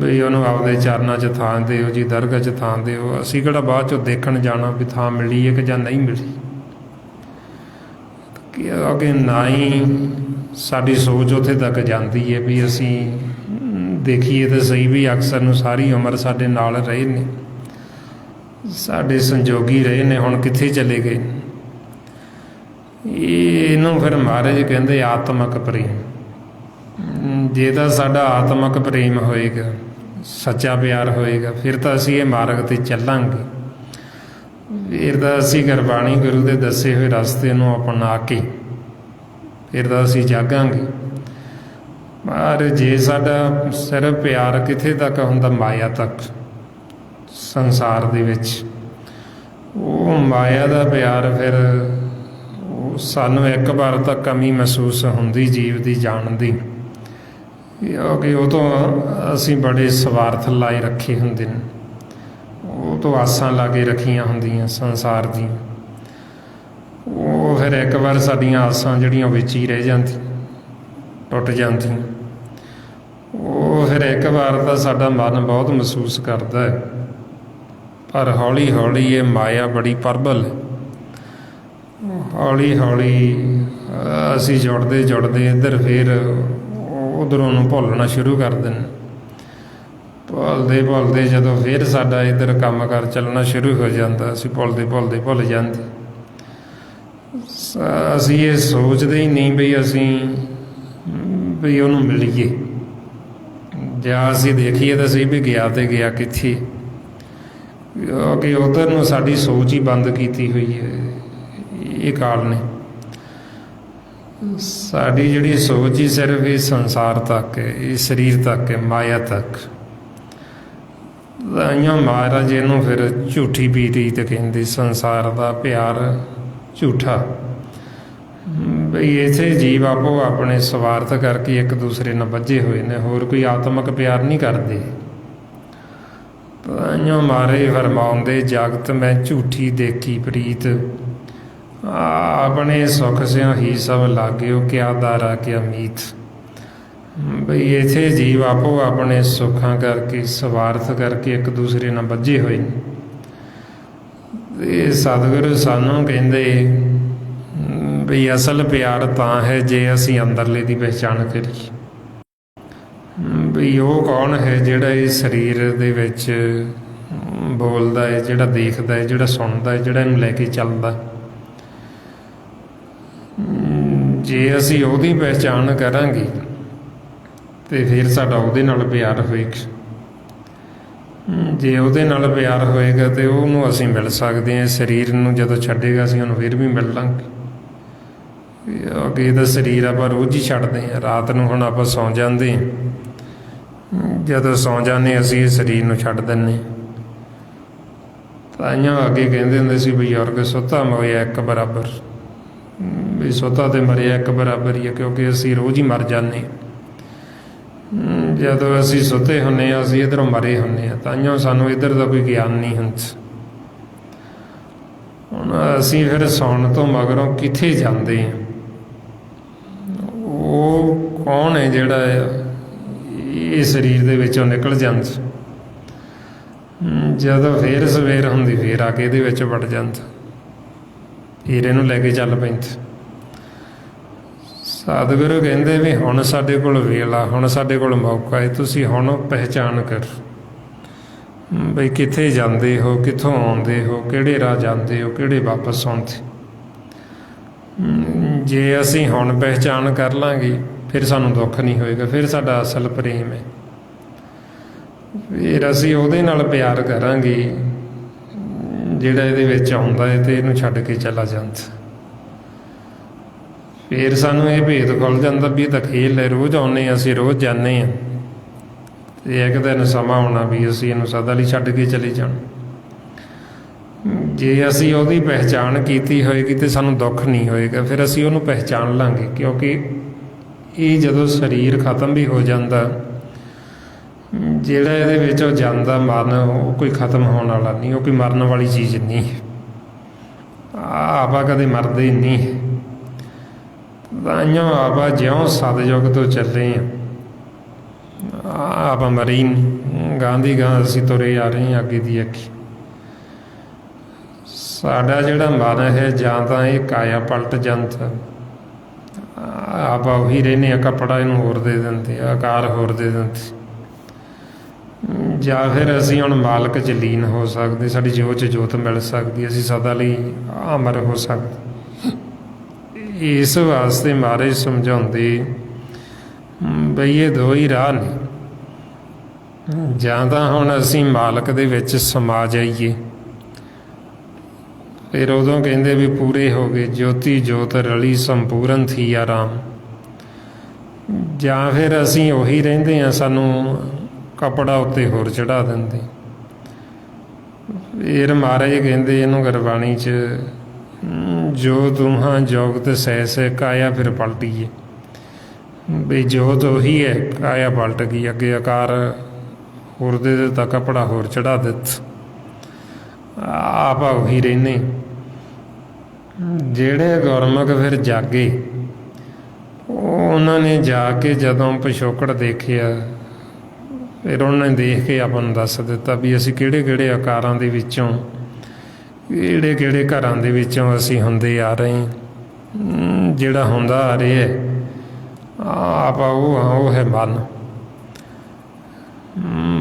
ਵੀ ਉਹਨੂੰ ਆਪਦੇ ਚਰਨਾਂ 'ਚ ਥਾਂ ਦਿਓ ਜੀ, ਦਰਗਾਹ 'ਚ ਥਾਂ ਦਿਓ। ਅਸੀਂ ਕਿਹੜਾ ਬਾਅਦ 'ਚੋਂ ਦੇਖਣ ਜਾਣਾ ਵੀ ਥਾਂ ਮਿਲੀ ਹੈ ਕਿ ਜਾਂ ਨਹੀਂ ਮਿਲੀ। ਕਿਉਂਕਿ ਨਾ ਹੀ ਸਾਡੀ ਸੋਚ ਉੱਥੇ ਤੱਕ ਜਾਂਦੀ ਹੈ ਵੀ ਅਸੀਂ ਦੇਖੀਏ ਤਾਂ ਸਹੀ ਵੀ ਅਕਸਰ ਨੂੰ ਸਾਰੀ ਉਮਰ ਸਾਡੇ ਨਾਲ ਰਹੇ ਨੇ, ਸਾਡੇ ਸੰਜੋਗੀ ਰਹੇ ਨੇ, ਹੁਣ ਕਿੱਥੇ ਚਲੇ ਗਏ। ਇਹਨੂੰ ਫਿਰ ਮਹਾਰਾਜ ਕਹਿੰਦੇ ਆਤਮਕ ਪ੍ਰੇਮ। ਜੇ ਤਾਂ ਸਾਡਾ ਆਤਮਕ ਪ੍ਰੇਮ ਹੋਏਗਾ, ਸੱਚਾ ਪਿਆਰ ਹੋਏਗਾ, ਫਿਰ ਤਾਂ ਅਸੀਂ ਇਹ ਮਾਰਗ 'ਤੇ ਚੱਲਾਂਗੇ। ਫਿਰ ਤਾਂ ਅਸੀਂ ਗੁਰਬਾਣੀ ਗੁਰੂ ਦੇ ਦੱਸੇ ਹੋਏ ਰਸਤੇ ਨੂੰ ਅਪਣਾ ਕੇ ਫਿਰ ਤਾਂ ਅਸੀਂ ਜਾਗਾਂਗੇ। ਪਰ ਜੇ ਸਾਡਾ ਸਿਰਫ ਪਿਆਰ ਕਿੱਥੇ ਤੱਕ ਹੁੰਦਾ, ਮਾਇਆ ਤੱਕ, ਸੰਸਾਰ ਦੇ ਵਿੱਚ, ਉਹ ਮਾਇਆ ਦਾ ਪਿਆਰ ਫਿਰ ਸਾਨੂੰ ਇੱਕ ਵਾਰ ਤਾਂ ਕਮੀ ਮਹਿਸੂਸ ਹੁੰਦੀ ਜੀਵ ਦੀ ਜਾਣ ਦੀ, ਕਿਉਂਕਿ ਉਹ ਤੋਂ ਅਸੀਂ ਬੜੇ ਸਵਾਰਥ ਲਾਏ ਰੱਖੇ ਹੁੰਦੇ ਨੇ, ਉਹ ਤੋਂ ਆਸਾਂ ਲਾ ਕੇ ਰੱਖੀਆਂ ਹੁੰਦੀਆਂ ਸੰਸਾਰ ਦੀਆਂ। ਉਹ ਫਿਰ ਇੱਕ ਵਾਰ ਸਾਡੀਆਂ ਆਸਾਂ ਜਿਹੜੀਆਂ ਵਿੱਚ ਹੀ ਰਹਿ ਜਾਂਦੀਆਂ, ਟੁੱਟ ਜਾਂਦੀਆਂ। ਉਹ ਫਿਰ ਇੱਕ ਵਾਰ ਤਾਂ ਸਾਡਾ ਮਨ ਬਹੁਤ ਮਹਿਸੂਸ ਕਰਦਾ ਹੈ, ਪਰ ਹੌਲੀ ਹੌਲੀ ਇਹ ਮਾਇਆ ਬੜੀ ਪ੍ਰਬਲ ਹੈ। ਹੌਲੀ ਹੌਲੀ ਅਸੀਂ ਜੁੜਦੇ ਜੁੜਦੇ ਇੱਧਰ ਫਿਰ ਉੱਧਰੋਂ ਨੂੰ ਭੁੱਲਣਾ ਸ਼ੁਰੂ ਕਰ ਦਿੰਦੇ। ਭੁੱਲਦੇ ਭੁੱਲਦੇ ਜਦੋਂ ਫਿਰ ਸਾਡਾ ਇੱਧਰ ਕੰਮ ਕਾਰ ਚੱਲਣਾ ਸ਼ੁਰੂ ਹੋ ਜਾਂਦਾ, ਅਸੀਂ ਭੁੱਲਦੇ ਭੁੱਲਦੇ ਭੁੱਲ ਜਾਂਦੇ। ਅਸੀਂ ਇਹ ਸੋਚਦੇ ਹੀ ਨਹੀਂ ਵੀ ਅਸੀਂ ਵੀ ਉਹਨੂੰ ਮਿਲੀਏ, ਜਾਂ ਅਸੀਂ ਦੇਖੀਏ ਤਾਂ ਸਹੀ ਵੀ ਗਿਆ ਤੇ ਗਿਆ ਕਿੱਥੇ, ਕਿਉਂਕਿ ਉੱਧਰ ਨੂੰ ਸਾਡੀ ਸੋਚ ਹੀ ਬੰਦ ਕੀਤੀ ਹੋਈ ਹੈ ਇਹ ਕਾਲ ਨੇ। ਸਾਡੀ ਜਿਹੜੀ ਸੋਚ ਹੀ ਸਿਰਫ ਇਹ ਸੰਸਾਰ ਤੱਕ ਹੈ, ਇਹ ਸਰੀਰ ਤੱਕ ਹੈ, ਮਾਇਆ ਤੱਕ। ਤਾਂਹੀਓ ਮਹਾਰਾਜ ਇਹਨੂੰ ਫਿਰ ਝੂਠੀ ਪ੍ਰੀਤ ਕਹਿੰਦੇ, ਸੰਸਾਰ ਦਾ ਪਿਆਰ ਝੂਠਾ। ਬਈ ਇਸੇ ਜੀਵ ਆਪੋ ਆਪਣੇ ਸਵਾਰਥ ਕਰਕੇ ਇੱਕ ਦੂਸਰੇ ਨਾਲ ਬੱਝੇ ਹੋਏ ਨੇ, ਹੋਰ ਕੋਈ ਆਤਮਕ ਪਿਆਰ ਨਹੀਂ ਕਰਦੇ। ਤਾਂਹੀਓ ਮਹਾਰਾਜ ਫਰਮਾਉਂਦੇ, ਜਗਤ ਮੈਂ ਝੂਠੀ ਦੇਖੀ ਪ੍ਰੀਤ, ਆਪਣੇ ਸੁੱਖ ਸਿਉ ਹੀ ਸਭ ਲਾਗਿਓ, ਕਿਆ ਦਾਰਾ ਕਿਆ ਮੀਤ। ਬਈ ਇੱਥੇ ਜੀਵ ਆਪੋ ਆਪਣੇ ਸੁੱਖਾਂ ਕਰਕੇ, ਸਵਾਰਥ ਕਰਕੇ ਇੱਕ ਦੂਸਰੇ ਨਾਲ ਬੱਝੇ ਹੋਏ ਨੇ। ਇਹ ਸਤਿਗੁਰੂ ਸਾਨੂੰ ਕਹਿੰਦੇ ਬਈ ਅਸਲ ਪਿਆਰ ਤਾਂ ਹੈ ਜੇ ਅਸੀਂ ਅੰਦਰਲੇ ਦੀ ਪਹਿਚਾਣ ਕਰੀਏ। ਬਈ ਉਹ ਕੌਣ ਹੈ ਜਿਹੜਾ ਇਸ ਸਰੀਰ ਦੇ ਵਿੱਚ ਬੋਲਦਾ ਹੈ, ਜਿਹੜਾ ਦੇਖਦਾ ਹੈ, ਜਿਹੜਾ ਸੁਣਦਾ ਹੈ, ਜਿਹੜਾ ਇਹਨੂੰ ਲੈ ਕੇ ਚੱਲਦਾ। ਜੇ ਅਸੀਂ ਉਹਦੀ ਪਹਿਚਾਣ ਕਰਾਂਗੇ ਤੇ ਫਿਰ ਸਾਡਾ ਉਹਦੇ ਨਾਲ ਪਿਆਰ ਹੋਏਗਾ। ਜੇ ਉਹਦੇ ਨਾਲ ਪਿਆਰ ਹੋਏਗਾ ਤੇ ਉਹਨੂੰ ਅਸੀਂ ਮਿਲ ਸਕਦੇ ਹਾਂ। ਸਰੀਰ ਨੂੰ ਜਦੋਂ ਛੱਡੇਗਾ ਅਸੀਂ ਉਹਨੂੰ ਫਿਰ ਵੀ ਮਿਲ ਲਾਂਗੇ। ਅੱਗੇ ਇਹਦਾ ਸਰੀਰ ਆਪਾਂ ਰੋਜ਼ ਹੀ ਛੱਡਦੇ ਹਾਂ। ਰਾਤ ਨੂੰ ਹੁਣ ਆਪਾਂ ਸੌਂ ਜਾਂਦੇ ਹਾਂ, ਜਦੋਂ ਸੌਂ ਜਾਂਦੇ ਅਸੀਂ ਇਹ ਸਰੀਰ ਨੂੰ ਛੱਡ ਦਿੰਦੇ। ਤਾਈਆਂ ਅੱਗੇ ਕਹਿੰਦੇ ਹੁੰਦੇ ਸੀ ਬਜ਼ੁਰਗ, ਸੁੱਤਾ ਮੋਇਆ ਇੱਕ ਬਰਾਬਰ। ਵੀ ਸੁੱਤਾ ਤੇ ਮਰਿਆ ਇੱਕ ਬਰਾਬਰ ਹੀ ਹੈ, ਕਿਉਂਕਿ ਅਸੀਂ ਰੋਜ਼ ਹੀ ਮਰ ਜਾਂਦੇ। ਜਦੋਂ ਅਸੀਂ ਸੁੱਤੇ ਹੁੰਦੇ ਹਾਂ ਅਸੀਂ ਇੱਧਰੋਂ ਮਰੇ ਹੁੰਦੇ ਹਾਂ, ਤਾਈਆਂ ਸਾਨੂੰ ਇੱਧਰ ਦਾ ਕੋਈ ਗਿਆਨ ਨਹੀਂ ਹੁੰਦਾ। ਹੁਣ ਅਸੀਂ ਫਿਰ ਸੌਣ ਤੋਂ ਮਗਰੋਂ ਕਿੱਥੇ ਜਾਂਦੇ ਹਾਂ? ਉਹ ਕੌਣ ਹੈ ਜਿਹੜਾ ਇਹ ਸਰੀਰ ਦੇ ਵਿੱਚੋਂ ਨਿਕਲ ਜਾਂਦਾ? ਜਦੋਂ ਫਿਰ ਸਵੇਰ ਹੁੰਦੀ ਫਿਰ ਆ ਕੇ ਇਹਦੇ ਵਿੱਚ ਵੜ ਜਾਂਦਾ, ਫਿਰ ਇਹਨੂੰ ਲੈ ਕੇ ਚੱਲ ਪੈਂਦਾ। ਸਤਿਗੁਰੂ ਕਹਿੰਦੇ ਵੀ ਹੁਣ ਸਾਡੇ ਕੋਲ ਵੇਲਾ, ਹੁਣ ਸਾਡੇ ਕੋਲ ਮੌਕਾ ਹੈ, ਤੁਸੀਂ ਹੁਣ ਪਹਿਚਾਣ ਕਰੋ ਬਈ ਕਿੱਥੇ ਜਾਂਦੇ ਹੋ, ਕਿੱਥੋਂ ਆਉਂਦੇ ਹੋ, ਕਿਹੜੇ ਰਾਹ ਜਾਂਦੇ ਹੋ, ਕਿਹੜੇ ਵਾਪਸ ਆਉਂਦੇ। ਜੇ ਅਸੀਂ ਹੁਣ ਪਹਿਚਾਣ ਕਰ ਲਾਂਗੇ ਫਿਰ ਸਾਨੂੰ ਦੁੱਖ ਨਹੀਂ ਹੋਏਗਾ, ਫਿਰ ਸਾਡਾ ਅਸਲ ਪ੍ਰੇਮ ਹੈ। ਫਿਰ ਅਸੀਂ ਉਹਦੇ ਨਾਲ ਪਿਆਰ ਕਰਾਂਗੇ ਜਿਹੜਾ ਇਹਦੇ ਵਿੱਚ ਆਉਂਦਾ ਹੈ ਤੇ ਇਹਨੂੰ ਛੱਡ ਕੇ ਚਲਾ ਜਾਂਦਾ। ਫਿਰ ਸਾਨੂੰ ਇਹ ਭੇਦ ਖੁੱਲ੍ਹ ਜਾਂਦਾ ਵੀ ਇਹ ਤਾਂ ਖੇਲ ਹੈ, ਰੋਜ਼ ਆਉਂਦੇ ਹਾਂ ਅਸੀਂ, ਰੋਜ਼ ਜਾਂਦੇ ਹਾਂ, ਤੇ ਇੱਕ ਦਿਨ ਸਮਾਂ ਆਉਣਾ ਵੀ ਅਸੀਂ ਇਹਨੂੰ ਸਦਾ ਲਈ ਛੱਡ ਕੇ ਚਲੇ ਜਾਣਾ। ਜੇ ਅਸੀਂ ਉਹਦੀ ਪਹਿਚਾਣ ਕੀਤੀ ਹੋਏਗੀ ਤੇ ਸਾਨੂੰ ਦੁੱਖ ਨਹੀਂ ਹੋਏਗਾ, ਫਿਰ ਅਸੀਂ ਉਹਨੂੰ ਪਹਿਚਾਣ ਲਾਂਗੇ। ਕਿਉਂਕਿ ਇਹ ਜਦੋਂ ਸਰੀਰ ਖਤਮ ਵੀ ਹੋ ਜਾਂਦਾ, ਜਿਹੜਾ ਇਹਦੇ ਵਿੱਚ ਉਹ ਜਾਂਦਾ ਮਰਨ, ਉਹ ਕੋਈ ਖਤਮ ਹੋਣ ਵਾਲਾ ਨਹੀਂ, ਉਹ ਕੋਈ ਮਰਨ ਵਾਲੀ ਚੀਜ਼ ਨਹੀਂ। ਆਪਾਂ ਕਦੇ ਮਰਦੇ ਨਹੀਂ। ਤਾਂਹੀਓ ਆਪਾਂ ਜਿਉਂ ਸਤਿਯੁਗ ਤੋਂ ਚੱਲੇ ਹਾਂ, ਆਪਾਂ ਮਰੀ ਨਹੀਂ। ਗਾਂ ਦੀ ਗਾਂ ਅਸੀਂ ਤੁਰੇ ਆ ਰਹੇ ਹਾਂ ਅੱਗੇ ਦੀ ਅੱਗੇ। ਸਾਡਾ ਜਿਹੜਾ ਮਨ ਹੈ, ਜਾਂ ਤਾਂ ਇਹ ਕਾਇਆ ਪਲਟ ਜੰਤ, ਆਪਾਂ ਉਹੀ ਰਹਿੰਦੇ ਹਾਂ, ਕੱਪੜਾ ਇਹਨੂੰ ਹੋਰ ਦੇ ਦਿੰਦੇ, ਆਕਾਰ ਹੋਰ ਦੇ ਦਿੰਦੇ। ਜਾਂ ਫਿਰ ਅਸੀਂ ਹੁਣ ਮਾਲਕ 'ਚ ਲੀਨ ਹੋ ਸਕਦੇ, ਸਾਡੀ ਜੋਤ 'ਚ ਜੋਤ ਮਿਲ ਸਕਦੀ, ਅਸੀਂ ਸਦਾ ਲਈ ਅਮਰ ਹੋ ਸਕਦੇ। ਇਸ ਵਾਸਤੇ ਮਹਾਰਾਜ ਸਮਝਾਉਂਦੇ ਬਈ ਇਹ ਦੋ ਹੀ ਰਾਹ ਨੇ। ਜਾਂ ਤਾਂ ਹੁਣ ਅਸੀਂ ਮਾਲਕ ਦੇ ਵਿੱਚ ਸਮਾ ਜਾਈਏ, ਫਿਰ ਉਦੋਂ ਕਹਿੰਦੇ ਵੀ ਪੂਰੇ ਹੋ ਗਏ, ਜੋਤੀ ਜੋਤ ਰਲੀ ਸੰਪੂਰਨ ਥੀ ਆਰਾਮ। ਜਾਂ ਫਿਰ ਅਸੀਂ ਉਹੀ ਰਹਿੰਦੇ ਹਾਂ, ਸਾਨੂੰ ਕੱਪੜਾ ਉੱਤੇ ਹੋਰ ਚੜ੍ਹਾ ਦਿੰਦੇ। ਫਿਰ ਮਹਾਰਾਜ ਕਹਿੰਦੇ ਇਹਨੂੰ ਗੁਰਬਾਣੀ 'ਚ, ਜੋ ਤੂਹਾਂ ਜੋਗਤ ਸਹਿ ਸਹਿ ਕਾਇਆ ਫਿਰ ਪਲਟੀਏ। ਵੀ ਜੋਤ ਉਹੀ ਹੈ, ਕਾਇਆ ਪਲਟ ਗਈ, ਅੱਗੇ ਆਕਾਰ ਹੋਰ ਦੇ ਦਿੱਤਾ, ਕੱਪੜਾ ਹੋਰ ਚੜ੍ਹਾ ਦਿੱਤਾ, ਆਪਾਂ ਉਹੀ ਰਹਿੰਦੇ। ਜਿਹੜੇ ਗੁਰਮੁਖ ਫਿਰ ਜਾਗੇ, ਉਹਨਾਂ ਨੇ ਜਾ ਕੇ ਜਦੋਂ ਪਿਛੋਕੜ ਦੇਖਿਆ, ਫਿਰ ਉਹਨਾਂ ਨੇ ਦੇਖ ਕੇ ਆਪਾਂ ਨੂੰ ਦੱਸ ਦਿੱਤਾ ਵੀ ਅਸੀਂ ਕਿਹੜੇ ਕਿਹੜੇ ਆਕਾਰਾਂ ਦੇ ਵਿੱਚੋਂ, ਕਿਹੜੇ ਕਿਹੜੇ ਘਰਾਂ ਦੇ ਵਿੱਚੋਂ ਅਸੀਂ ਹੁੰਦੇ ਆ ਰਹੇ। ਜਿਹੜਾ ਹੁੰਦਾ ਆ ਰਿਹਾ ਆਪਾਂ ਉਹ ਹੈ ਮਨ।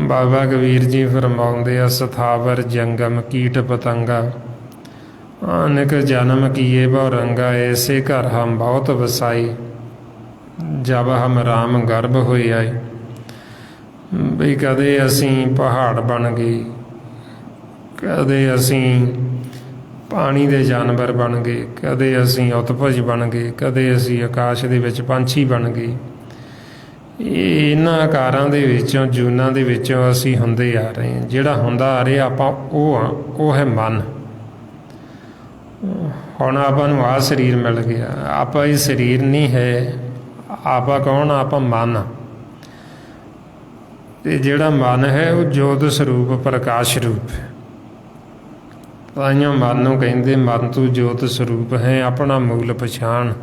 ਬਾਬਾ ਕਬੀਰ ਜੀ ਫਰਮਾਉਂਦੇ ਆ, ਸਥਾਵਰ ਜੰਗਮ ਕੀਟ ਪਤੰਗਾ ਅਨੇਕ ਜਨਮ ਕੀਏ ਬਹੁ ਰੰਗਾ, ਐਸੇ ਘਰ ਹਮ ਬਹੁਤ ਵਸਾਈ, ਜਬ ਹਮ ਰਾਮ ਗਰਭ ਹੋਏ ਆਏ। ਬਈ ਕਦੇ ਅਸੀਂ ਪਹਾੜ ਬਣ ਗਏ, ਕਦੇ ਅਸੀਂ ਪਾਣੀ ਦੇ ਜਾਨਵਰ ਬਣ ਗਏ, ਕਦੇ ਅਸੀਂ ਉਤਪਜ ਬਣ ਗਏ, ਕਦੇ ਅਸੀਂ ਆਕਾਸ਼ ਦੇ ਵਿੱਚ ਪੰਛੀ ਬਣ ਗਏ। ਇਹਨਾਂ ਆਕਾਰਾਂ ਦੇ ਵਿੱਚੋਂ, ਜੂਨਾਂ ਦੇ ਵਿੱਚੋਂ ਅਸੀਂ ਹੁੰਦੇ ਆ ਰਹੇ ਹਾਂ। ਜਿਹੜਾ ਹੁੰਦਾ ਆ ਰਿਹਾ ਆਪਾਂ ਉਹ ਹੈ ਮਨ। ਹੁਣ ਆਪਾਂ ਨੂੰ ਆਹ ਸਰੀਰ ਮਿਲ ਗਿਆ, ਆਪਾਂ ਇਹ ਸਰੀਰ ਨਹੀਂ ਹੈ। ਆਪਾਂ ਕੌਣ? ਆਪਾਂ ਮਨ। ਤੇ ਜਿਹੜਾ ਮਨ ਹੈ ਉਹ ਜੋਤ ਸਰੂਪ, ਪ੍ਰਕਾਸ਼ ਰੂਪ ਹੈ। ਤਾਈਓ ਮਨ ਨੂੰ ਕਹਿੰਦੇ, ਮਨ ਤੂੰ ਜੋਤ ਸਰੂਪ ਹੈ, ਆਪਣਾ ਮੂਲ ਪਛਾਣ।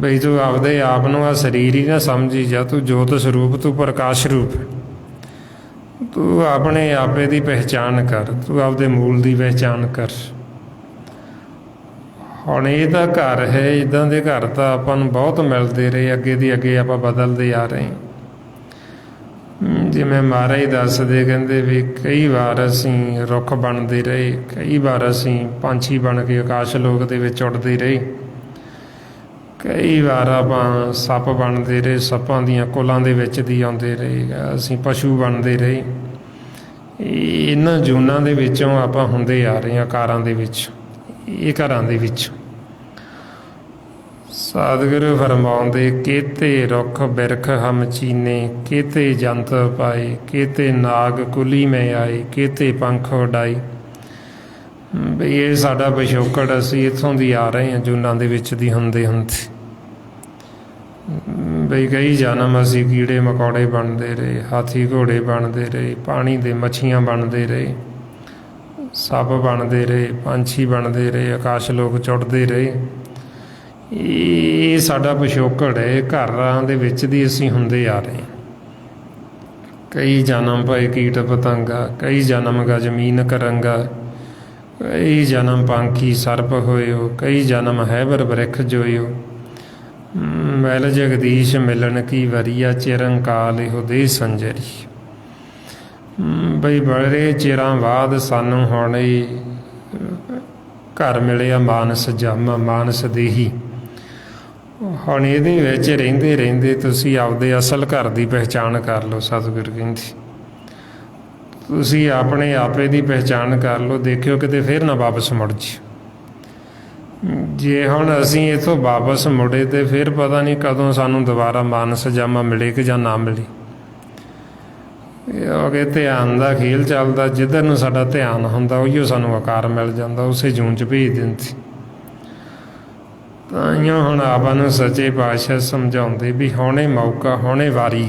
ਬਈ ਤੂੰ ਆਪਦੇ ਆਪ ਨੂੰ ਆ ਸਰੀਰ ਹੀ ਨਾ ਸਮਝੀ ਜਾ, ਤੂੰ ਜੋਤ ਸਰੂਪ, ਤੂੰ ਪ੍ਰਕਾਸ਼ ਰੂਪ। ਤੂੰ ਆਪਣੇ ਆਪੇ ਦੀ ਪਹਿਚਾਣ ਕਰ, ਤੂੰ ਆਪਦੇ ਮੂਲ ਦੀ ਪਹਿਚਾਣ ਕਰ। ਹੁਣ ਇਹ ਤਾਂ ਘਰ ਹੈ, ਇੱਦਾਂ ਦੇ ਘਰ ਤਾਂ ਆਪਾਂ ਨੂੰ ਬਹੁਤ ਮਿਲਦੇ ਰਹੇ, ਅੱਗੇ ਦੀ ਅੱਗੇ ਆਪਾਂ ਬਦਲਦੇ ਆ ਰਹੇ। ਜਿਵੇਂ ਮਹਾਰਾਜ ਦੱਸਦੇ, ਕਹਿੰਦੇ ਵੀ ਕਈ ਵਾਰ ਅਸੀਂ ਰੁੱਖ ਬਣਦੇ ਰਹੇ, ਕਈ ਵਾਰ ਅਸੀਂ ਪੰਛੀ ਬਣ ਕੇ ਆਕਾਸ਼ ਲੋਕ ਦੇ ਵਿੱਚ ਉੱਡਦੇ ਰਹੇ, ਕਈ ਵਾਰ ਆਪਾਂ ਸੱਪ ਬਣਦੇ ਰਹੇ, ਸੱਪਾਂ ਦੀਆਂ ਕੁਲਾਂ ਦੇ ਵਿੱਚ ਦੀ ਆਉਂਦੇ ਰਹੇ, ਅਸੀਂ ਪਸ਼ੂ ਬਣਦੇ ਰਹੇ। ਇਹਨਾਂ ਜੂਨਾਂ ਦੇ ਵਿੱਚੋਂ ਆਪਾਂ ਹੁੰਦੇ ਆ ਰਹੇ ਹਾਂ, ਆਕਾਰਾਂ ਦੇ ਵਿੱਚ, ਇਹ ਘਰਾਂ ਦੇ ਵਿੱਚ। ਸਤਿਗੁਰੂ ਫਰਮਾਉਂਦੇ, ਕੇਤੇ ਰੁੱਖ ਬਿਰਖ ਹਮ ਚੀਨੇ, ਕੇਤੇ ਜੰਤ ਪਾਏ, ਕੇਤੇ ਨਾਗ ਕੁਲੀ ਮੈਂ ਆਏ, ਕੇਤੇ ਪੰਖ ਉਡਾਈ। ਬਈ ਇਹ ਸਾਡਾ ਪਿਛੋਕੜ, ਅਸੀਂ ਇੱਥੋਂ ਦੀ ਆ ਰਹੇ ਹਾਂ, ਜੂਨਾਂ ਦੇ ਵਿੱਚ ਦੀ ਹੁੰਦੇ ਹੁੰਦੇ। ਬਈ ਕਈ ਜਨਮ ਅਸੀਂ ਕੀੜੇ ਮਕੌੜੇ ਬਣਦੇ ਰਹੇ, ਹਾਥੀ ਘੋੜੇ ਬਣਦੇ ਰਹੇ, ਪਾਣੀ ਦੇ ਮੱਛੀਆਂ ਬਣਦੇ ਰਹੇ, ਸੱਪ ਬਣਦੇ ਰਹੇ, ਪੰਛੀ ਬਣਦੇ ਰਹੇ, ਆਕਾਸ਼ ਲੋਕ ਚੁੱਟਦੇ ਰਹੇ। ਇਹ ਸਾਡਾ ਪਿਛੋਕੜ ਹੈ, ਘਰਾਂ ਦੇ ਵਿੱਚ ਦੀ ਅਸੀਂ ਹੁੰਦੇ ਆ ਰਹੇ। ਕਈ ਜਨਮ ਪਏ ਕੀਟ ਪਤੰਗਾ, ਕਈ ਜਨਮ ਗਾ ਜ਼ਮੀਨ ਕਰੰਗਾ, ਕਈ ਜਨਮ ਪੰਖੀ ਸਰਪ ਹੋਇਓ, ਕਈ ਜਨਮ ਹੈਬਰ ਬ੍ਰਿਖ ਜੋਇਓ। ਮਿਲ ਜਗਦੀਸ਼ ਮਿਲਣ ਕੀ ਵਰੀਆ, ਚਿਰੰਕਾਲ ਇਹੋ ਦੇ ਸੰਜਰੀ। ਬਈ ਬੜੇ ਚਿਰਾਂ ਬਾਅਦ ਸਾਨੂੰ ਹੁਣ ਇਹ ਘਰ ਮਿਲਿਆ, ਮਾਨਸ ਜਮ, ਮਾਨਸ ਦੇਹੀ। ਹੁਣ ਇਹਦੇ ਵਿੱਚ ਰਹਿੰਦੇ ਰਹਿੰਦੇ ਤੁਸੀਂ ਆਪਦੇ ਅਸਲ ਘਰ ਦੀ ਪਹਿਚਾਣ ਕਰ ਲਓ। ਸਤਿਗੁਰੂ ਕਹਿੰਦੇ ਤੁਸੀਂ ਆਪਣੇ ਆਪੇ ਦੀ ਪਹਿਚਾਣ ਕਰ ਲਓ, ਦੇਖਿਓ ਕਿਤੇ ਫਿਰ ਨਾ ਵਾਪਸ ਮੁੜ ਜੀ। ਜੇ ਹੁਣ ਅਸੀਂ ਇੱਥੋਂ ਵਾਪਸ ਮੁੜੇ ਤੇ ਫਿਰ ਪਤਾ ਨਹੀਂ ਕਦੋਂ ਸਾਨੂੰ ਦੁਬਾਰਾ ਮਾਨਸ ਜਾਮਾ ਮਿਲੇ ਕਿ ਜਾਂ ਨਾ ਮਿਲੇ। ਕਿਉਂਕਿ ਧਿਆਨ ਦਾ ਖੇਲ ਚੱਲਦਾ, ਜਿੱਧਰ ਨੂੰ ਸਾਡਾ ਧਿਆਨ ਹੁੰਦਾ ਉਹੀਓ ਸਾਨੂੰ ਆਕਾਰ ਮਿਲ ਜਾਂਦਾ, ਉਸੇ ਜੂਨ 'ਚ ਭੇਜ ਦਿੰਦੀ। ਤਾਂਹੀਓ ਹੁਣ ਆਪਾਂ ਨੂੰ ਸੱਚੇ ਪਾਤਸ਼ਾਹ ਸਮਝਾਉਂਦੇ ਵੀ ਹੁਣੇ ਮੌਕਾ, ਹੁਣੇ ਵਾਰੀ।